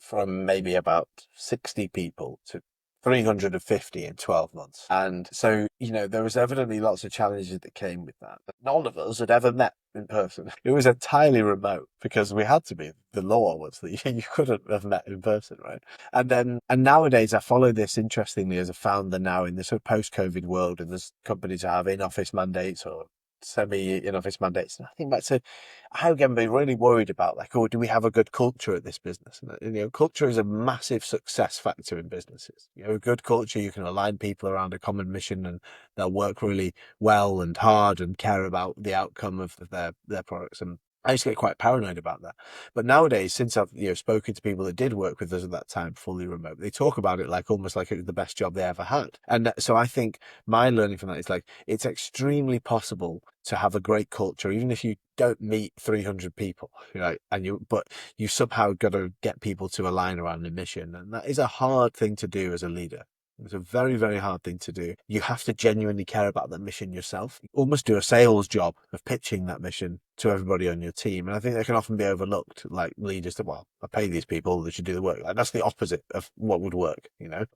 from maybe about 60 people to 350 in 12 months. And so, there was evidently lots of challenges that came with that. But none of us had ever met in person. It was entirely remote because we had to be. The law was that you couldn't have met in person, right? And nowadays I follow this interestingly as a founder now in the sort of post-COVID world, and there's companies that have in-office mandates or semi-in-office mandates. And I think back to, I can be really worried about do we have a good culture at this business? And culture is a massive success factor in businesses. A good culture, you can align people around a common mission and they'll work really well and hard and care about the outcome of their products. And I used to get quite paranoid about that. But nowadays, since I've spoken to people that did work with us at that time, fully remote, they talk about it almost like it was the best job they ever had. And so I think my learning from that is it's extremely possible to have a great culture, even if you don't meet 300 people, but you somehow got to get people to align around the mission. And that is a hard thing to do as a leader. It's a very, very hard thing to do. You have to genuinely care about that mission yourself. You almost do a sales job of pitching that mission to everybody on your team. And I think they can often be overlooked, like leaders that, well, I pay these people, they should do the work. That's the opposite of what would work,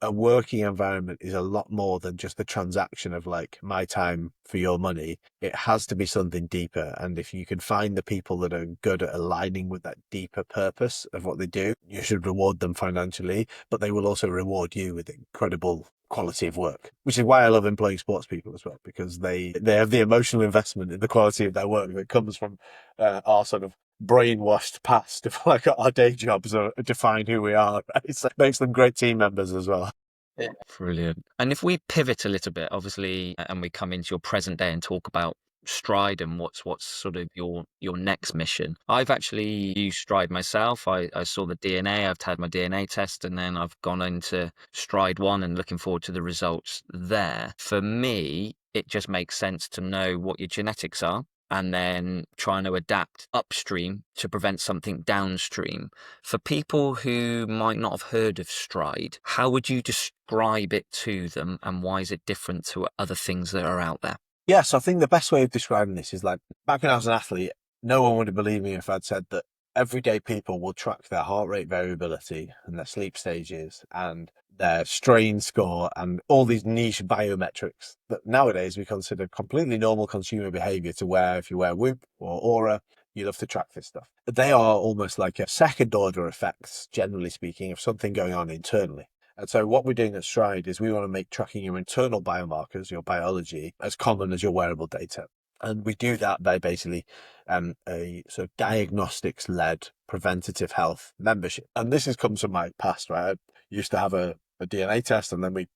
A working environment is a lot more than just the transaction of my time for your money. It has to be something deeper. And if you can find the people that are good at aligning with that deeper purpose of what they do, you should reward them financially, but they will also reward you with incredible quality of work, which is why I love employing sports people as well, because they have the emotional investment in the quality of their work that comes from our sort of brainwashed past of like our day jobs are define who we are. Right? So it makes them great team members as well. Yeah. Brilliant. And if we pivot a little bit, obviously, and we come into your present day and talk about Stride and what's sort of your next mission. I've actually used Stride myself. I saw the DNA. I've had my DNA test, and then I've gone into Stride One and looking forward to the results there. For me, it just makes sense to know what your genetics are and then trying to adapt upstream to prevent something downstream. For people who might not have heard of Stride, how would you describe it to them and why is it different to other things that are out there? Yes, I think the best way of describing this is like back when I was an athlete, no one would have believed me if I'd said that everyday people will track their heart rate variability and their sleep stages and their strain score and all these niche biometrics that nowadays we consider completely normal consumer behavior to wear. If you wear Whoop or Aura, you love to track this stuff. They are almost like a second order effects, generally speaking, of something going on internally. And so what we're doing at Stride is we want to make tracking your internal biomarkers, your biology, as common as your wearable data. And we do that by basically a sort of diagnostics-led preventative health membership. And this has come from my past, right? I used to have a DNA test, and then we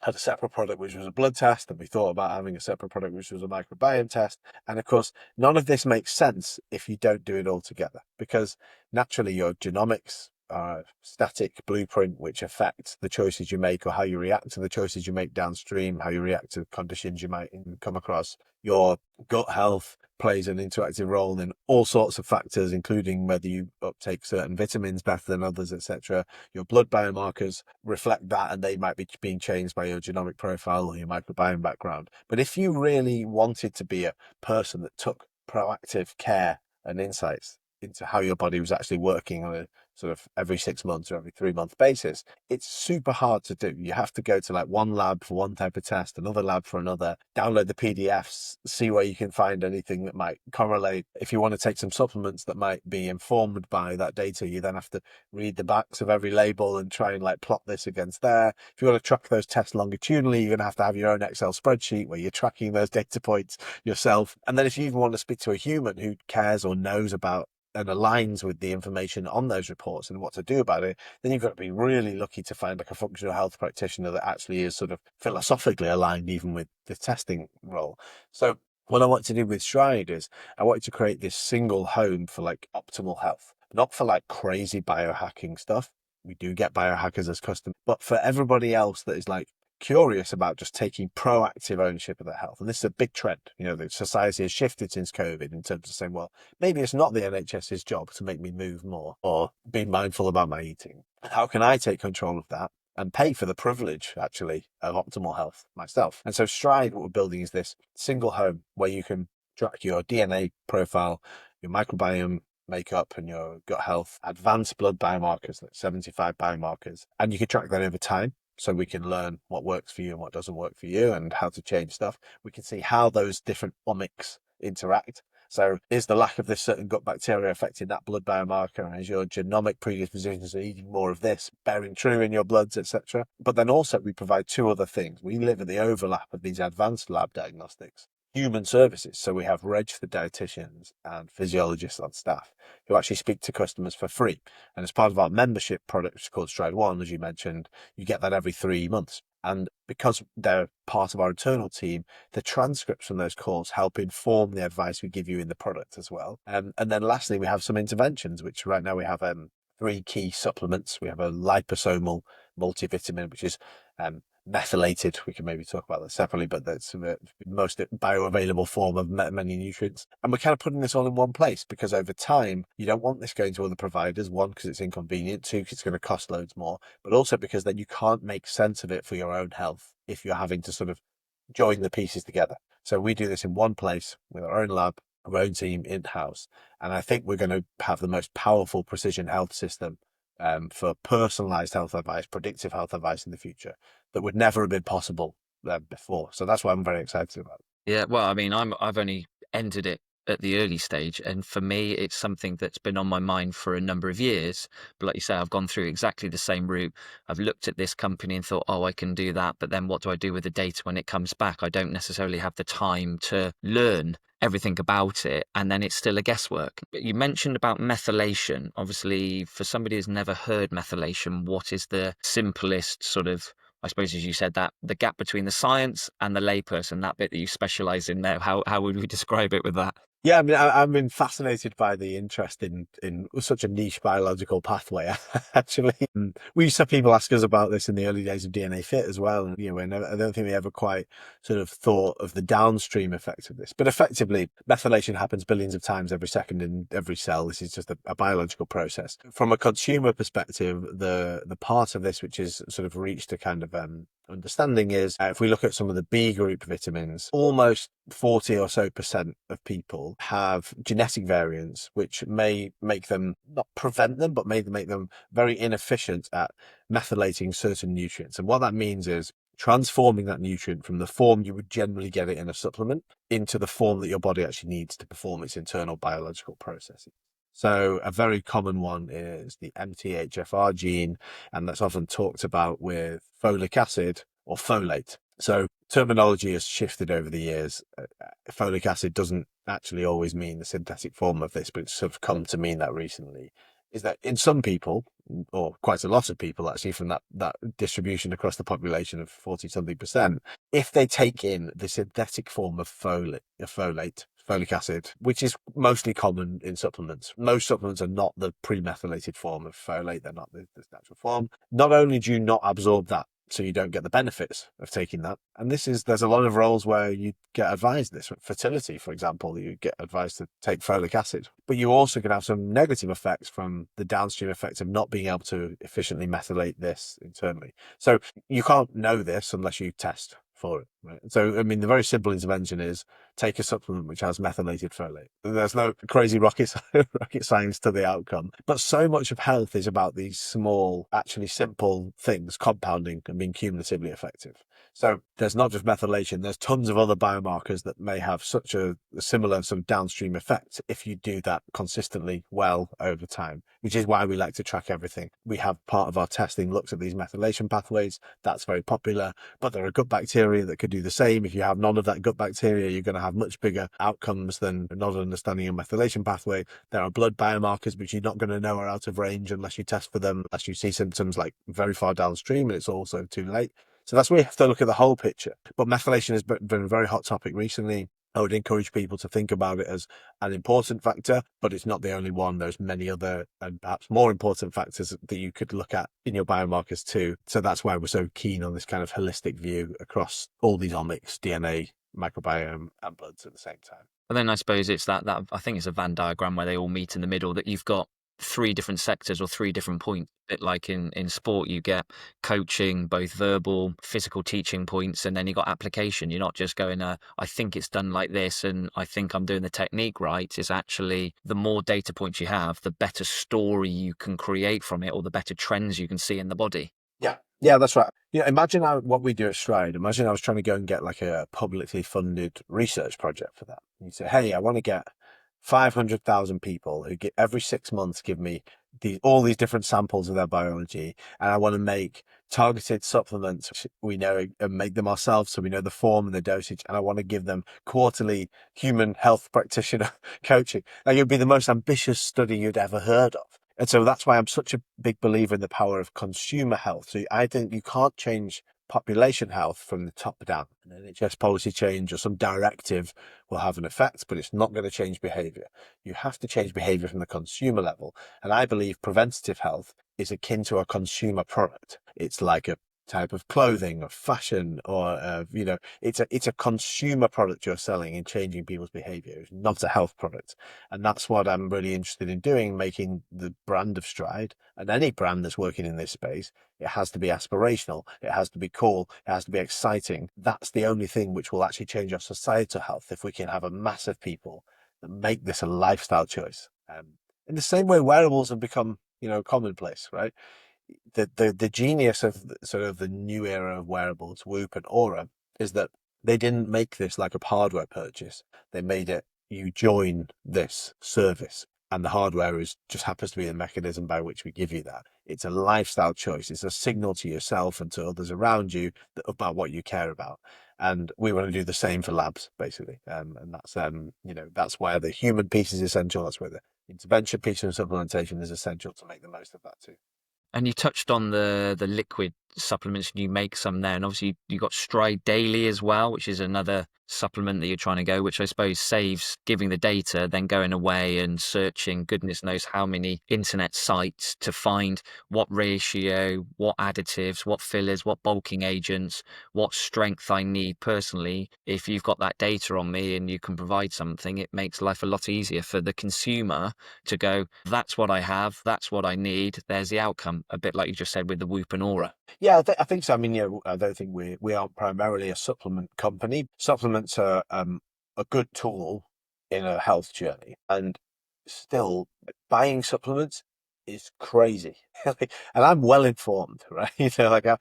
had a separate product which was a blood test, and we thought about having a separate product which was a microbiome test. And of course, none of this makes sense if you don't do it all together, because naturally your genomics are a static blueprint which affects the choices you make or how you react to the choices you make downstream, how you react to conditions you might come across. Your gut health plays an interactive role in all sorts of factors, including whether you uptake certain vitamins better than others, etc. Your blood biomarkers reflect that, and they might be being changed by your genomic profile or your microbiome background. But if you really wanted to be a person that took proactive care and insights into how your body was actually working on a sort of every 6 months or every 3 month basis, it's super hard to do. You have to go to like one lab for one type of test, another lab for another, download the PDFs, see where you can find anything that might correlate. If you want to take some supplements that might be informed by that data, you then have to read the backs of every label and try and like plot this against there. If you want to track those tests longitudinally, you're going to have your own Excel spreadsheet where you're tracking those data points yourself. And then if you even want to speak to a human who cares or knows about and aligns with the information on those reports and what to do about it, then you've got to be really lucky to find like a functional health practitioner that actually is sort of philosophically aligned even with the testing role. So what I want to do with Stride is I want to create this single home for like optimal health, not for like crazy biohacking stuff. We do get biohackers as customers, but for everybody else that is like curious about just taking proactive ownership of their health. And this is a big trend. You know, the society has shifted since COVID in terms of saying, well, maybe it's not the NHS's job to make me move more or be mindful about my eating. How can I take control of that and pay for the privilege, actually, of optimal health myself? And so Stride, what we're building is this single home where you can track your DNA profile, your microbiome makeup and your gut health, advanced blood biomarkers, like 75 biomarkers, and you can track that over time. So we can learn what works for you and what doesn't work for you and how to change stuff. We can see how those different omics interact. So is the lack of this certain gut bacteria affecting that blood biomarker? And is your genomic predispositions to eating more of this bearing true in your bloods, etc.? But then also we provide two other things. We live at the overlap of these advanced lab diagnostics, human services. So we have registered dietitians and physiologists on staff who actually speak to customers for free. And as part of our membership product, which is called Stride One, as you mentioned, you get that every 3 months. And because they're part of our internal team, the transcripts from those calls help inform the advice we give you in the product as well. And then lastly, we have some interventions, which right now we have 3 key supplements. We have a liposomal multivitamin, which is methylated. We can maybe talk about that separately, but that's the most bioavailable form of many nutrients. And we're kind of putting this all in one place because over time, you don't want this going to other providers. One, because it's inconvenient. Two, because it's going to cost loads more, but also because then you can't make sense of it for your own health if you're having to sort of join the pieces together. So we do this in one place with our own lab, our own team in-house. And I think we're going to have the most powerful precision health system for personalised health advice, predictive health advice in the future that would never have been possible before. So that's what I'm very excited about. Yeah, well, I mean, I've only entered it at the early stage. And for me, it's something that's been on my mind for a number of years. But like you say, I've gone through exactly the same route. I've looked at this company and thought, oh, I can do that. But then what do I do with the data when it comes back? I don't necessarily have the time to learn everything about it, and then it's still a guesswork. But you mentioned about methylation. Obviously, for somebody who's never heard methylation, what is the simplest sort of, I suppose, as you said, that the gap between the science and the layperson, that bit that you specialize in there, how would we describe it with that? Yeah, I mean, I've been fascinated by the interest in such a niche biological pathway. Actually, we used to have people ask us about this in the early days of DNA Fit as well, and I don't think we ever quite sort of thought of the downstream effects of this. But effectively, methylation happens billions of times every second in every cell. This is just a biological process. From a consumer perspective, the part of this which is sort of reached a kind of understanding is if we look at some of the B group vitamins, almost 40% or so of people have genetic variants which may make them, not prevent them, but may make them very inefficient at methylating certain nutrients. And what that means is transforming that nutrient from the form you would generally get it in a supplement into the form that your body actually needs to perform its internal biological processes. So a very common one is the MTHFR gene, and that's often talked about with folic acid or folate. So terminology has shifted over the years. Folic acid doesn't actually always mean the synthetic form of this, but it's sort of come to mean that recently. Is that in some people, or quite a lot of people actually, from that distribution across the population of 40 something percent, if they take in the synthetic form of folic acid, which is mostly common in supplements. Most supplements are not the pre-methylated form of folate. They're not the natural form. Not only do you not absorb that, so you don't get the benefits of taking that. And there's a lot of roles where you get advised this. Fertility, for example, you get advised to take folic acid. But you also can have some negative effects from the downstream effects of not being able to efficiently methylate this internally. So you can't know this unless you test for it. Right? So, I mean, the very simple intervention is take a supplement which has methylated folate. There's no crazy rocket science to the outcome. But so much of health is about these small, actually simple things compounding and being cumulatively effective. So there's not just methylation, there's tons of other biomarkers that may have such a similar sort of downstream effect if you do that consistently well over time, which is why we like to track everything. We have part of our testing looks at these methylation pathways. That's very popular, but there are gut bacteria that could do the same. If you have none of that gut bacteria, you're going to have much bigger outcomes than not understanding a methylation pathway. There are blood biomarkers which you're not going to know are out of range unless you test for them, unless you see symptoms like very far downstream and it's also too late. So that's where you have to look at the whole picture. But methylation has been a very hot topic recently. I would encourage people to think about it as an important factor, but it's not the only one. There's many other and perhaps more important factors that you could look at in your biomarkers too. So that's why we're so keen on this kind of holistic view across all these omics, DNA, microbiome, and bloods at the same time. And then I suppose it's that I think it's a Venn diagram where they all meet in the middle, that you've got three different sectors or three different points. A bit like in sport, you get coaching, both verbal, physical teaching points, and then you got application. You're not just going, I think it's done like this and I think I'm doing the technique right. It's actually the more data points you have, the better story you can create from it, or the better trends you can see in the body. Yeah, that's right. Imagine what we do at Stride. Imagine I was trying to go and get like a publicly funded research project for that. You say, hey, I want to get 500,000 people who get every 6 months give me all these different samples of their biology, and I want to make targeted supplements which we know and make them ourselves so we know the form and the dosage, and I want to give them quarterly human health practitioner coaching. Now, you'd be the most ambitious study you'd ever heard of. And so that's why I'm such a big believer in the power of consumer health. So I think you can't change population health from the top down. An NHS policy change or some directive will have an effect, but it's not going to change behavior. You have to change behavior from the consumer level. And I believe preventative health is akin to a consumer product. It's like a type of clothing or fashion or it's a consumer product you're selling and changing people's behavior. It's not a health product. And that's what I'm really interested in doing, making the brand of Stride, and any brand that's working in this space, it has to be aspirational, it has to be cool, it has to be exciting. That's the only thing which will actually change our societal health, if we can have a mass of people that make this a lifestyle choice. In the same way wearables have become commonplace, right? The genius of sort of the new era of wearables, Whoop and Aura, is that they didn't make this like a hardware purchase. They made it you join this service. And the hardware is just happens to be the mechanism by which we give you that. It's a lifestyle choice. It's a signal to yourself and to others around you about what you care about. And we want to do the same for labs, basically. And that's that's where the human piece is essential. That's where the intervention piece and supplementation is essential to make the most of that too. And you touched on the liquid supplements, and you make some there. And obviously, you got Stride Daily as well, which is another supplement that you're trying to go, which I suppose saves giving the data, then going away and searching goodness knows how many internet sites to find what ratio, what additives, what fillers, what bulking agents, what strength I need personally. If you've got that data on me and you can provide something, it makes life a lot easier for the consumer to go, that's what I have, that's what I need, there's the outcome, a bit like you just said with the Whoop and Aura. Yeah, I think so. I mean, I don't think we aren't primarily a supplement company. Supplements are a good tool in a health journey, and still buying supplements is crazy. And I'm well informed, right? I,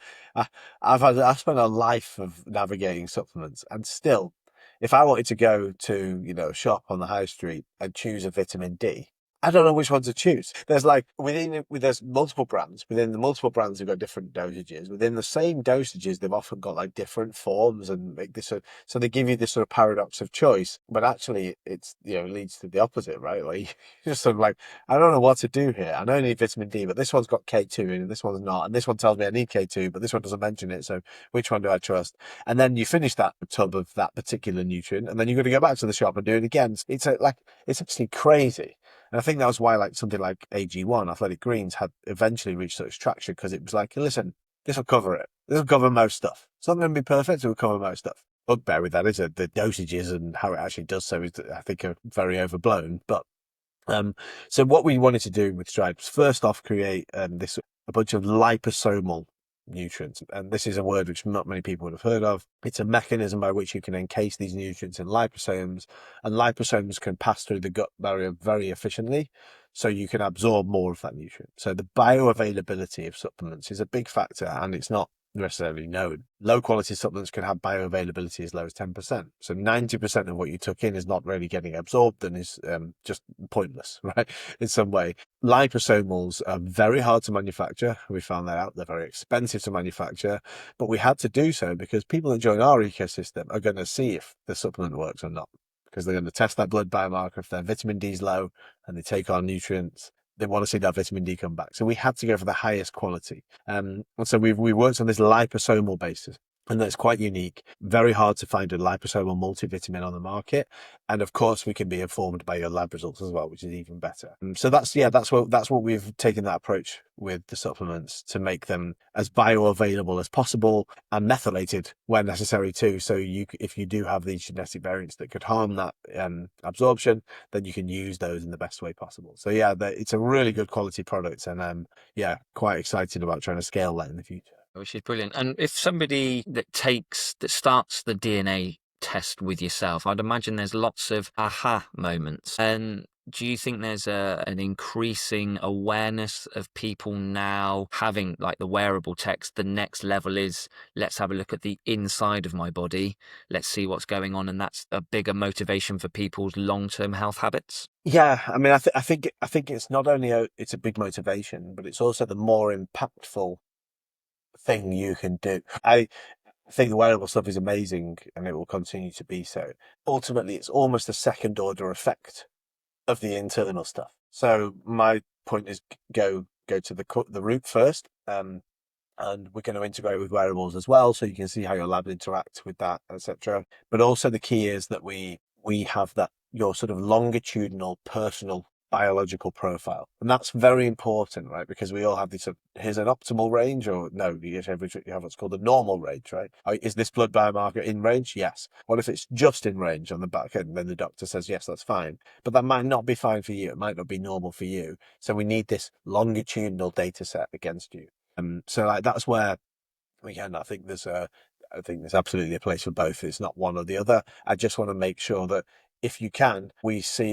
I've spent a life of navigating supplements, and still, if I wanted to go to a shop on the high street and choose a vitamin D, I don't know which one to choose. There's like there's multiple brands. Within the multiple brands, they've got different dosages. Within the same dosages, they've often got like different forms and make this. So they give you this sort of paradox of choice, but actually it's leads to the opposite, right? Like you're just sort of like, I don't know what to do here. I know I need vitamin D, but this one's got K2 in and this one's not, and this one tells me I need K2, but this one doesn't mention it. So which one do I trust? And then you finish that tub of that particular nutrient, and then you've got to go back to the shop and do it again. It's actually crazy. And I think that was why, like something like AG1, Athletic Greens, had eventually reached such traction because it was like, listen, this will cover it. This will cover most stuff. It's not going to be perfect. It will cover most stuff. Bugbear with that is the dosages and how it actually does so is, I think, are very overblown. But so what we wanted to do with Stride was first off create a bunch of liposomal nutrients, and this is a word which not many people would have heard of. It's a mechanism by which you can encase these nutrients in liposomes, and liposomes can pass through the gut barrier very efficiently, so you can absorb more of that nutrient. So the bioavailability of supplements is a big factor, and it's not necessarily known. Low quality supplements can have bioavailability as low as 10%. So 90% of what you took in is not really getting absorbed and is just pointless, right? In some way. Liposomals are very hard to manufacture. We found that out. They're very expensive to manufacture, but we had to do so because people that join our ecosystem are going to see if the supplement works or not, because they're going to test that blood biomarker. If their vitamin D is low and they take our nutrients, they want to see that vitamin D come back. So we had to go for the highest quality. And so we worked on this liposomal basis. And that's quite unique. Very hard to find a liposomal multivitamin on the market. And of course, we can be informed by your lab results as well, which is even better. So that's what we've taken that approach with the supplements, to make them as bioavailable as possible and methylated where necessary too. So if you do have these genetic variants that could harm that absorption, then you can use those in the best way possible. So yeah, it's a really good quality product, and quite excited about trying to scale that in the future. Which is brilliant. And if somebody that starts the DNA test with yourself, I'd imagine there's lots of aha moments. And do you think there's an increasing awareness of people now having like the wearable text? The next level is, let's have a look at the inside of my body. Let's see what's going on. And that's a bigger motivation for people's long-term health habits. Yeah, I mean, I think it's not only it's a big motivation, but it's also the more impactful thing you can do. I think the wearable stuff is amazing and it will continue to be so. Ultimately, it's almost a second order effect of the internal stuff. So my point is go to the root first. And we're going to integrate with wearables as well, so you can see how your lab interacts with that, etc. But also the key is that we have that your sort of longitudinal personal biological profile, and that's very important, right? Because we all have this. Here's an optimal range, or no, you have what's called the normal range, right? Is this blood biomarker in range? Yes. What if it's just in range on the back end? Then the doctor says yes, that's fine, but that might not be fine for you. It might not be normal for you. So we need this longitudinal data set against you. So like that's where, again, I think there's absolutely a place for both. It's not one or the other. I just want to make sure that if you can,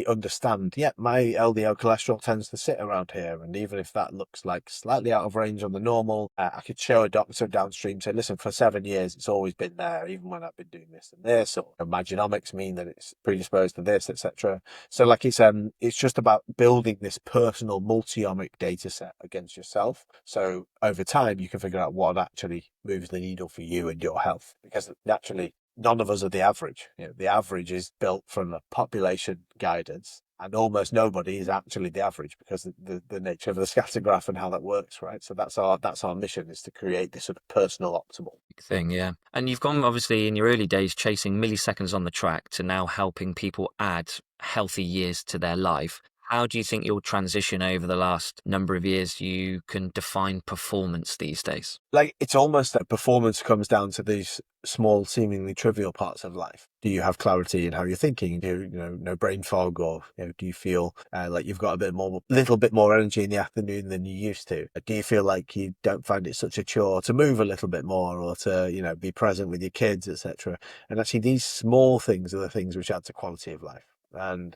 understand, yeah, my LDL cholesterol tends to sit around here. And even if that looks like slightly out of range on the normal, I could show a doctor downstream, say, listen, for 7 years, it's always been there, even when I've been doing this and this, or my genomics mean that it's predisposed to this, etc. So like it's just about building this personal multi-omic data set against yourself. So over time, you can figure out what actually moves the needle for you and your health, because naturally, none of us are the average. The average is built from a population guidance, and almost nobody is actually the average because of the nature of the scatter graph and how that works, right? So that's our mission, is to create this sort of personal optimal. Thing, yeah. And you've gone, obviously, in your early days chasing milliseconds on the track to now helping people add healthy years to their life. How do you think your transition over the last number of years you can define performance these days? Like, it's almost that performance comes down to these small, seemingly trivial parts of life. Do you have clarity in how you're thinking? Do you no brain fog, or do you feel like you've got little bit more energy in the afternoon than you used to? Do you feel like you don't find it such a chore to move a little bit more, or to be present with your kids, etc.? And actually, these small things are the things which add to quality of life. And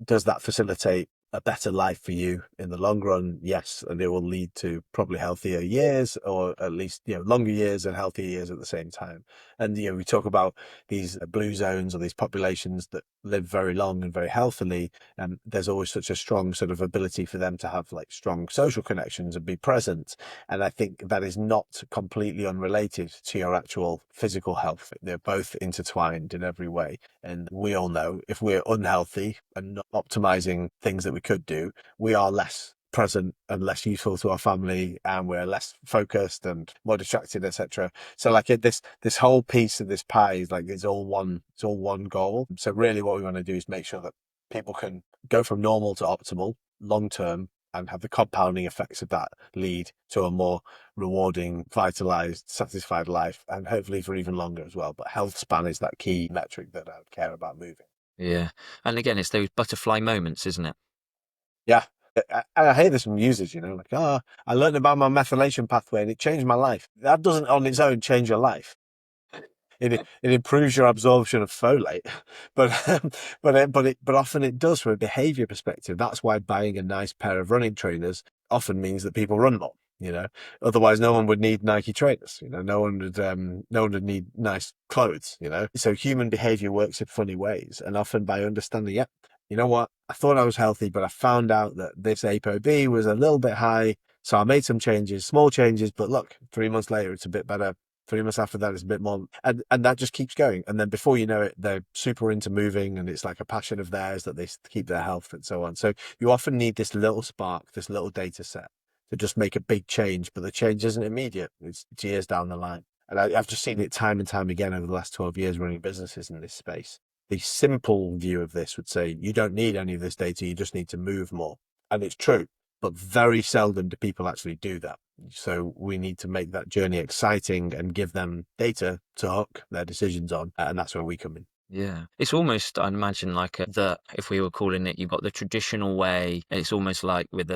does that facilitate a better life for you in the long run? Yes, and it will lead to probably healthier years, or at least longer years and healthier years at the same time. And we talk about these blue zones, or these populations that live very long and very healthily, and there's always such a strong sort of ability for them to have like strong social connections and be present. And I think that is not completely unrelated to your actual physical health. They're both intertwined in every way. And we all know, if we're unhealthy and not optimizing things that we could do, we are less present and less useful to our family, and we're less focused and more distracted, etc. So like this whole piece of this pie is like it's all one goal. So really what we want to do is make sure that people can go from normal to optimal long term, and have the compounding effects of that lead to a more rewarding, vitalized, satisfied life, and hopefully for even longer as well. But health span is that key metric that I would care about moving. Yeah. And again, it's those butterfly moments, isn't it? Yeah. I hear this from users, like, I learned about my methylation pathway and it changed my life. That doesn't on its own change your life. It improves your absorption of folate, but but often it does from a behavior perspective. That's why buying a nice pair of running trainers often means that people run more. Otherwise no one would need Nike trainers. No one would need nice clothes. So human behavior works in funny ways, and often by understanding, yeah, you know what, I thought I was healthy, but I found out that this ApoB was a little bit high, so I made some changes, small changes, but look, 3 months later it's a bit better. 3 months after that, it's a bit more, and that just keeps going. And then before you know it, they're super into moving, and it's like a passion of theirs that they keep their health and so on. So you often need this little spark, this little data set to just make a big change, but the change isn't immediate. It's years down the line. And I've just seen it time and time again over the last 12 years running businesses in this space. The simple view of this would say, you don't need any of this data, you just need to move more. And it's true, but very seldom do people actually do that. So we need to make that journey exciting and give them data to hook their decisions on. And that's where we come in. Yeah. It's almost, I'd imagine, like if we were calling it, you've got the traditional way. It's almost like with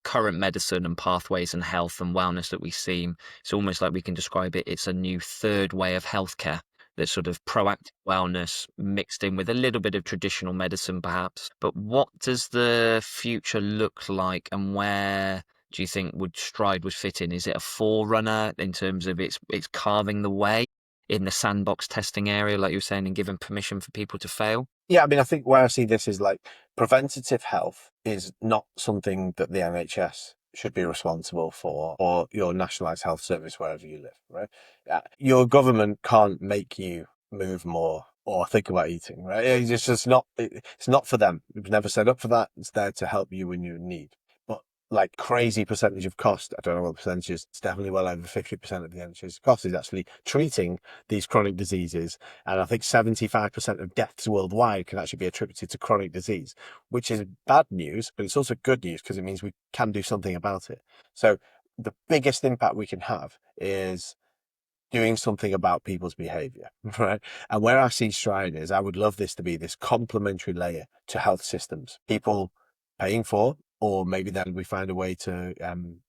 current medicine and pathways and health and wellness that we see, it's almost like we can describe it. It's a new third way of healthcare. That's sort of proactive wellness mixed in with a little bit of traditional medicine, perhaps. But what does the future look like, and where do you think Stride would fit in? Is it a forerunner in terms of it's carving the way in the sandbox testing area, like you were saying, and giving permission for people to fail? Yeah, I mean, I think where I see this is like, preventative health is not something that the NHS should be responsible for, or your nationalised health service wherever you live, right? Your government can't make you move more or think about eating, right? It's just not. It's not for them. It was never set up for that. It's there to help you when you're in need. But like, crazy percentage of cost, I don't know what the percentage is. It's definitely well over 50% of the NHS cost is actually treating these chronic diseases. And I think 75% of deaths worldwide can actually be attributed to chronic disease, which is bad news, but it's also good news because it means we can do something about it. So the biggest impact we can have is doing something about people's behavior, right? And where I see Stride is, I would love this to be this complementary layer to health systems. People paying for Or maybe then we find a way to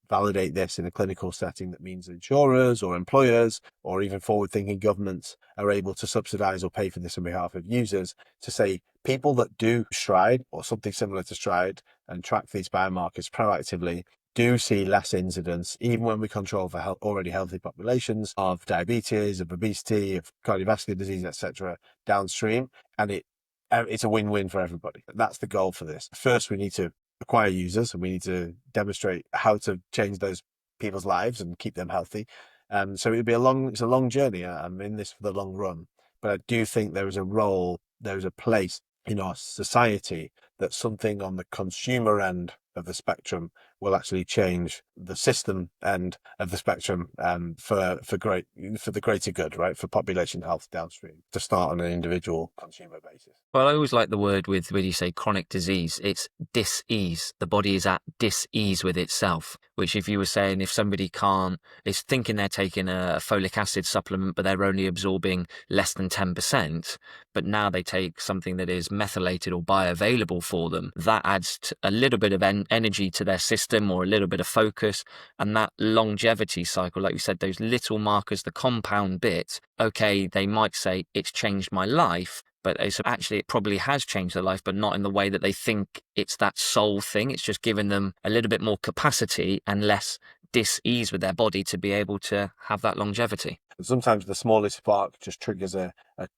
validate this in a clinical setting that means insurers or employers or even forward-thinking governments are able to subsidize or pay for this on behalf of users, to say people that do stride or something similar to stride and track these biomarkers proactively do see less incidence, even when we control for already healthy populations, of diabetes, of obesity, of cardiovascular disease, etc. downstream. And it's a win-win for everybody. That's the goal for this. First, we need to acquire users and we need to demonstrate how to change those people's lives and keep them healthy. So it's a long journey. I'm in this for the long run, but I do think there is a role, there is a place in our society that something on the consumer end of the spectrum will actually change the system end of the spectrum, for the greater good, right? For population health downstream, to start on an individual consumer basis. Well, I always like the word with when you say chronic disease, it's dis-ease. The body is at dis-ease with itself, which if you were saying if somebody is thinking they're taking a folic acid supplement, but they're only absorbing less than 10%, but now they take something that is methylated or bioavailable for them, that adds a little bit of energy to their system or a little bit of focus. And that longevity cycle, like you said, those little markers, the compound bit, okay, they might say it's changed my life, but actually it probably has changed their life, but not in the way that they think it's that sole thing. It's just given them a little bit more capacity and less dis-ease with their body to be able to have that longevity. Sometimes the smallest spark just triggers a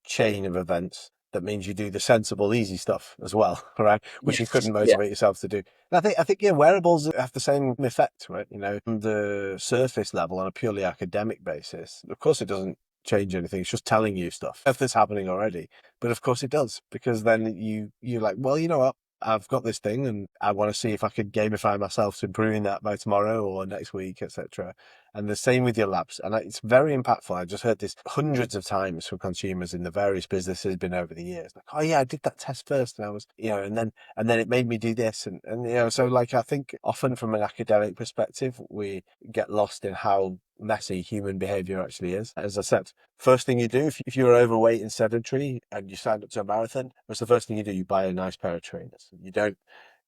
chain of events that means you do the sensible, easy stuff as well, right? Which you couldn't Yeah. motivate yourself to do. And I think, yeah, wearables have the same effect, right? You know, on the surface level, on a purely academic basis, of course it doesn't change anything. It's just telling you stuff. If it's happening already, but of course it does, because then you're like, well, you know what? I've got this thing and I want to see if I could gamify myself to improving that by tomorrow or next week, etc. And the same with your labs. And it's very impactful. I just heard this hundreds of times from consumers in the various businesses been over the years. Like, oh yeah, I did that test first and I was, and then it made me do this. And so like, I think often from an academic perspective, we get lost in how messy human behavior actually is. As I said, first thing you do, if you're overweight and sedentary and you signed up to a marathon, what's the first thing you do? You buy a nice pair of trainers. You don't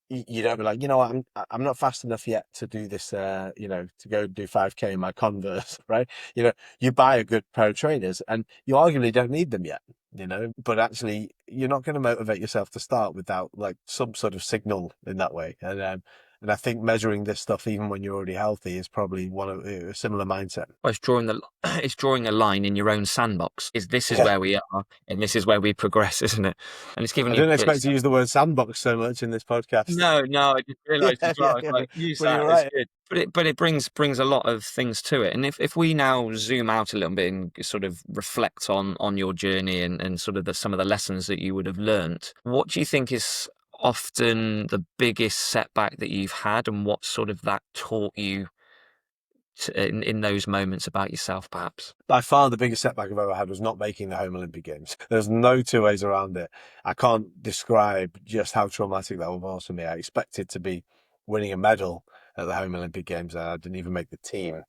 be like, you know what, I'm not fast enough yet to do this, to go do 5K in my Converse, right? You buy a good pair of trainers and you arguably don't need them yet, but actually you're not going to motivate yourself to start without like some sort of signal in that way. And I think measuring this stuff, even when you're already healthy, is probably one of a similar mindset. Well, it's drawing a line in your own sandbox. This is Yeah. where we are, and this is where we progress, isn't it? And it's I giving you didn't expect to use the word sandbox so much in this podcast. no, I just Yeah, realised as well. yeah, I was yeah, like, use but you're that, it's right. good. But it brings a lot of things to it. And if we now zoom out a little bit and sort of reflect on your journey and sort of some of the lessons that you would have learnt, what do you think is often the biggest setback that you've had, and what sort of that taught you in those moments about yourself, perhaps? By far the biggest setback I've ever had was not making the home Olympic Games. There's no two ways around it. I can't describe just how traumatic that was for me. I expected to be winning a medal at the home Olympic Games and I didn't even make the team.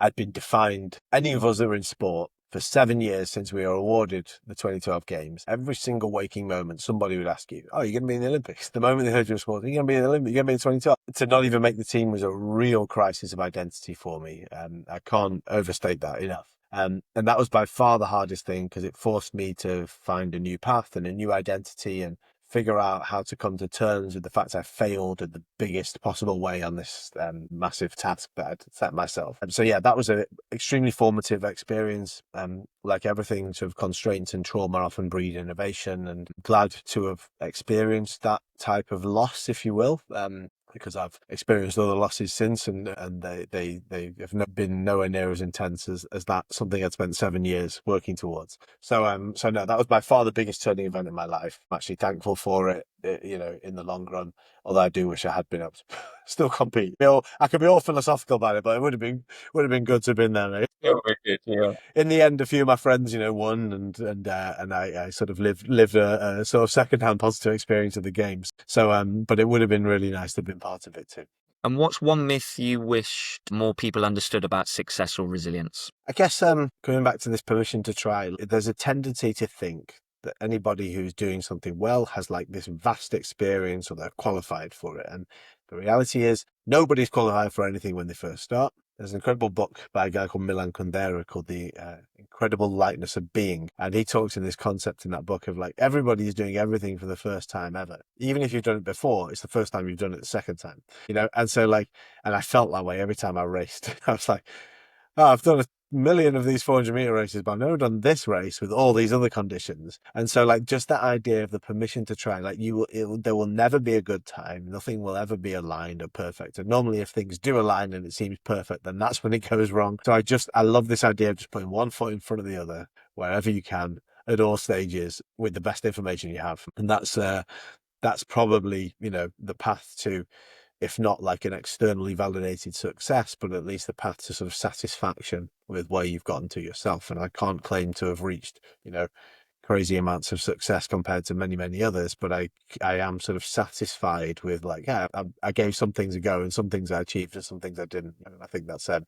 I'd been defined, any of us that were in sport, for 7 years since we were awarded the 2012 Games. Every single waking moment, somebody would ask you, oh, you're going to be in the Olympics. The moment they heard you were sport, you're going to be in the Olympics, you're going to be in 2012. To not even make the team was a real crisis of identity for me. I can't overstate that enough. And that was by far the hardest thing because it forced me to find a new path and a new identity and figure out how to come to terms with the fact I failed in the biggest possible way on this massive task that I'd set myself. And so, yeah, that was an extremely formative experience. Like everything, sort of constraints and trauma often breed innovation, and glad to have experienced that type of loss, if you will. Because I've experienced other losses since, and they have been nowhere near as intense as that, something I'd spent 7 years working towards. So no, that was by far the biggest turning event in my life. I'm actually thankful for it, in the long run. Although I do wish I had been able to still compete. I could be all philosophical about it, but it would have been good to have been there, mate. Yeah, wicked, yeah. In the end, a few of my friends, won, and I sort of lived a sort of secondhand positive experience of the games. So, but it would have been really nice to have been part of it too. And what's one myth you wished more people understood about success or resilience? I guess coming back to this permission to try, there's a tendency to think that anybody who's doing something well has like this vast experience or they're qualified for it. And The reality is nobody's qualified for anything when they first start. There's an incredible book by a guy called Milan Kundera called The Incredible Lightness of Being. And he talks in this concept in that book of like, everybody's doing everything for the first time ever. Even if you've done it before, it's the first time you've done it the second time, And so like, and I felt that way every time I raced. I was like, oh, I've done a million of these 400-meter races, but I've never done this race with all these other conditions. And so like just that idea of the permission to try, like there will never be a good time. Nothing will ever be aligned or perfect. And normally if things do align and it seems perfect, then that's when it goes wrong. So I love this idea of just putting one foot in front of the other wherever you can at all stages with the best information you have. And that's probably, the path to, if not like an externally validated success, but at least the path to sort of satisfaction with where you've gotten to yourself. And I can't claim to have reached, crazy amounts of success compared to many, many others, but I am sort of satisfied with like, yeah, I gave some things a go and some things I achieved and some things I didn't. And I think that's a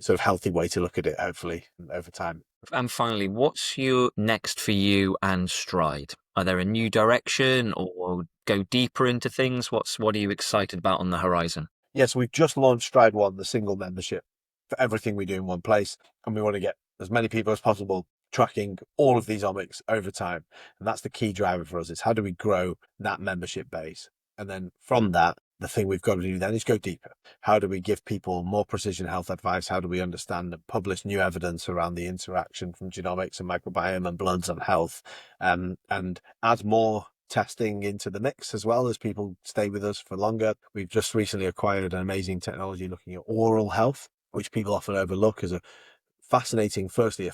sort of healthy way to look at it, hopefully, over time. And finally, what's your next for you and Stride? Are there a new direction or go deeper into things? What are you excited about on the horizon? Yes, we've just launched Stride One, the single membership for everything we do in one place. And we want to get as many people as possible tracking all of these omics over time. And that's the key driver for us, is how do we grow that membership base? And then from that, the thing we've got to do then is go deeper. How do we give people more precision health advice? How do we understand and publish new evidence around the interaction from genomics and microbiome and bloods and health, and add more testing into the mix as well as people stay with us for longer? We've just recently acquired an amazing technology looking at oral health, which people often overlook as a fascinating proxy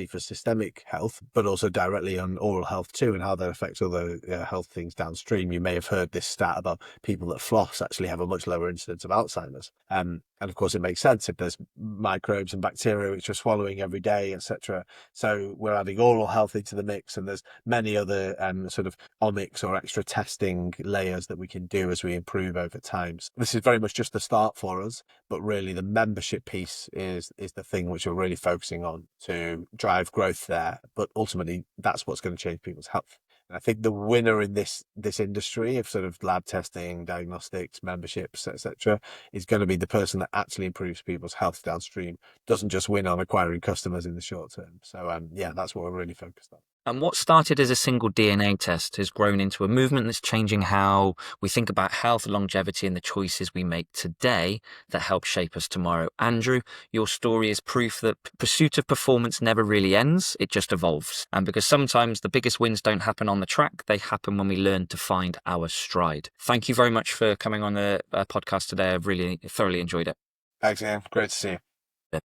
for systemic health, but also directly on oral health too, and how that affects other health things downstream. You may have heard this stat about people that floss actually have a much lower incidence of Alzheimer's. And of course, it makes sense if there's microbes and bacteria which you're swallowing every day, etc. So we're adding oral health into the mix, and there's many other sort of omics or extra testing layers that we can do as we improve over time. So this is very much just the start for us, but really the membership piece is the thing which we're really focusing on to drive growth there. But ultimately, that's what's going to change people's health. And I think the winner in this industry of sort of lab testing, diagnostics, memberships, etc., is going to be the person that actually improves people's health downstream, doesn't just win on acquiring customers in the short term. So that's what we're really focused on. And what started as a single DNA test has grown into a movement that's changing how we think about health, longevity, and the choices we make today that help shape us tomorrow. Andrew, your story is proof that pursuit of performance never really ends, it just evolves. And because sometimes the biggest wins don't happen on the track, they happen when we learn to find our stride. Thank you very much for coming on the podcast today. I've really thoroughly enjoyed it. Thanks, Ian. Great to see you.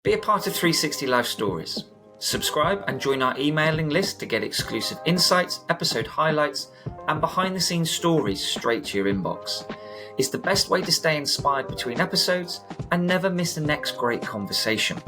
Be a part of 360 Life Stories. Subscribe and join our emailing list to get exclusive insights, episode highlights, and behind-the-scenes stories straight to your inbox. It's the best way to stay inspired between episodes and never miss the next great conversation.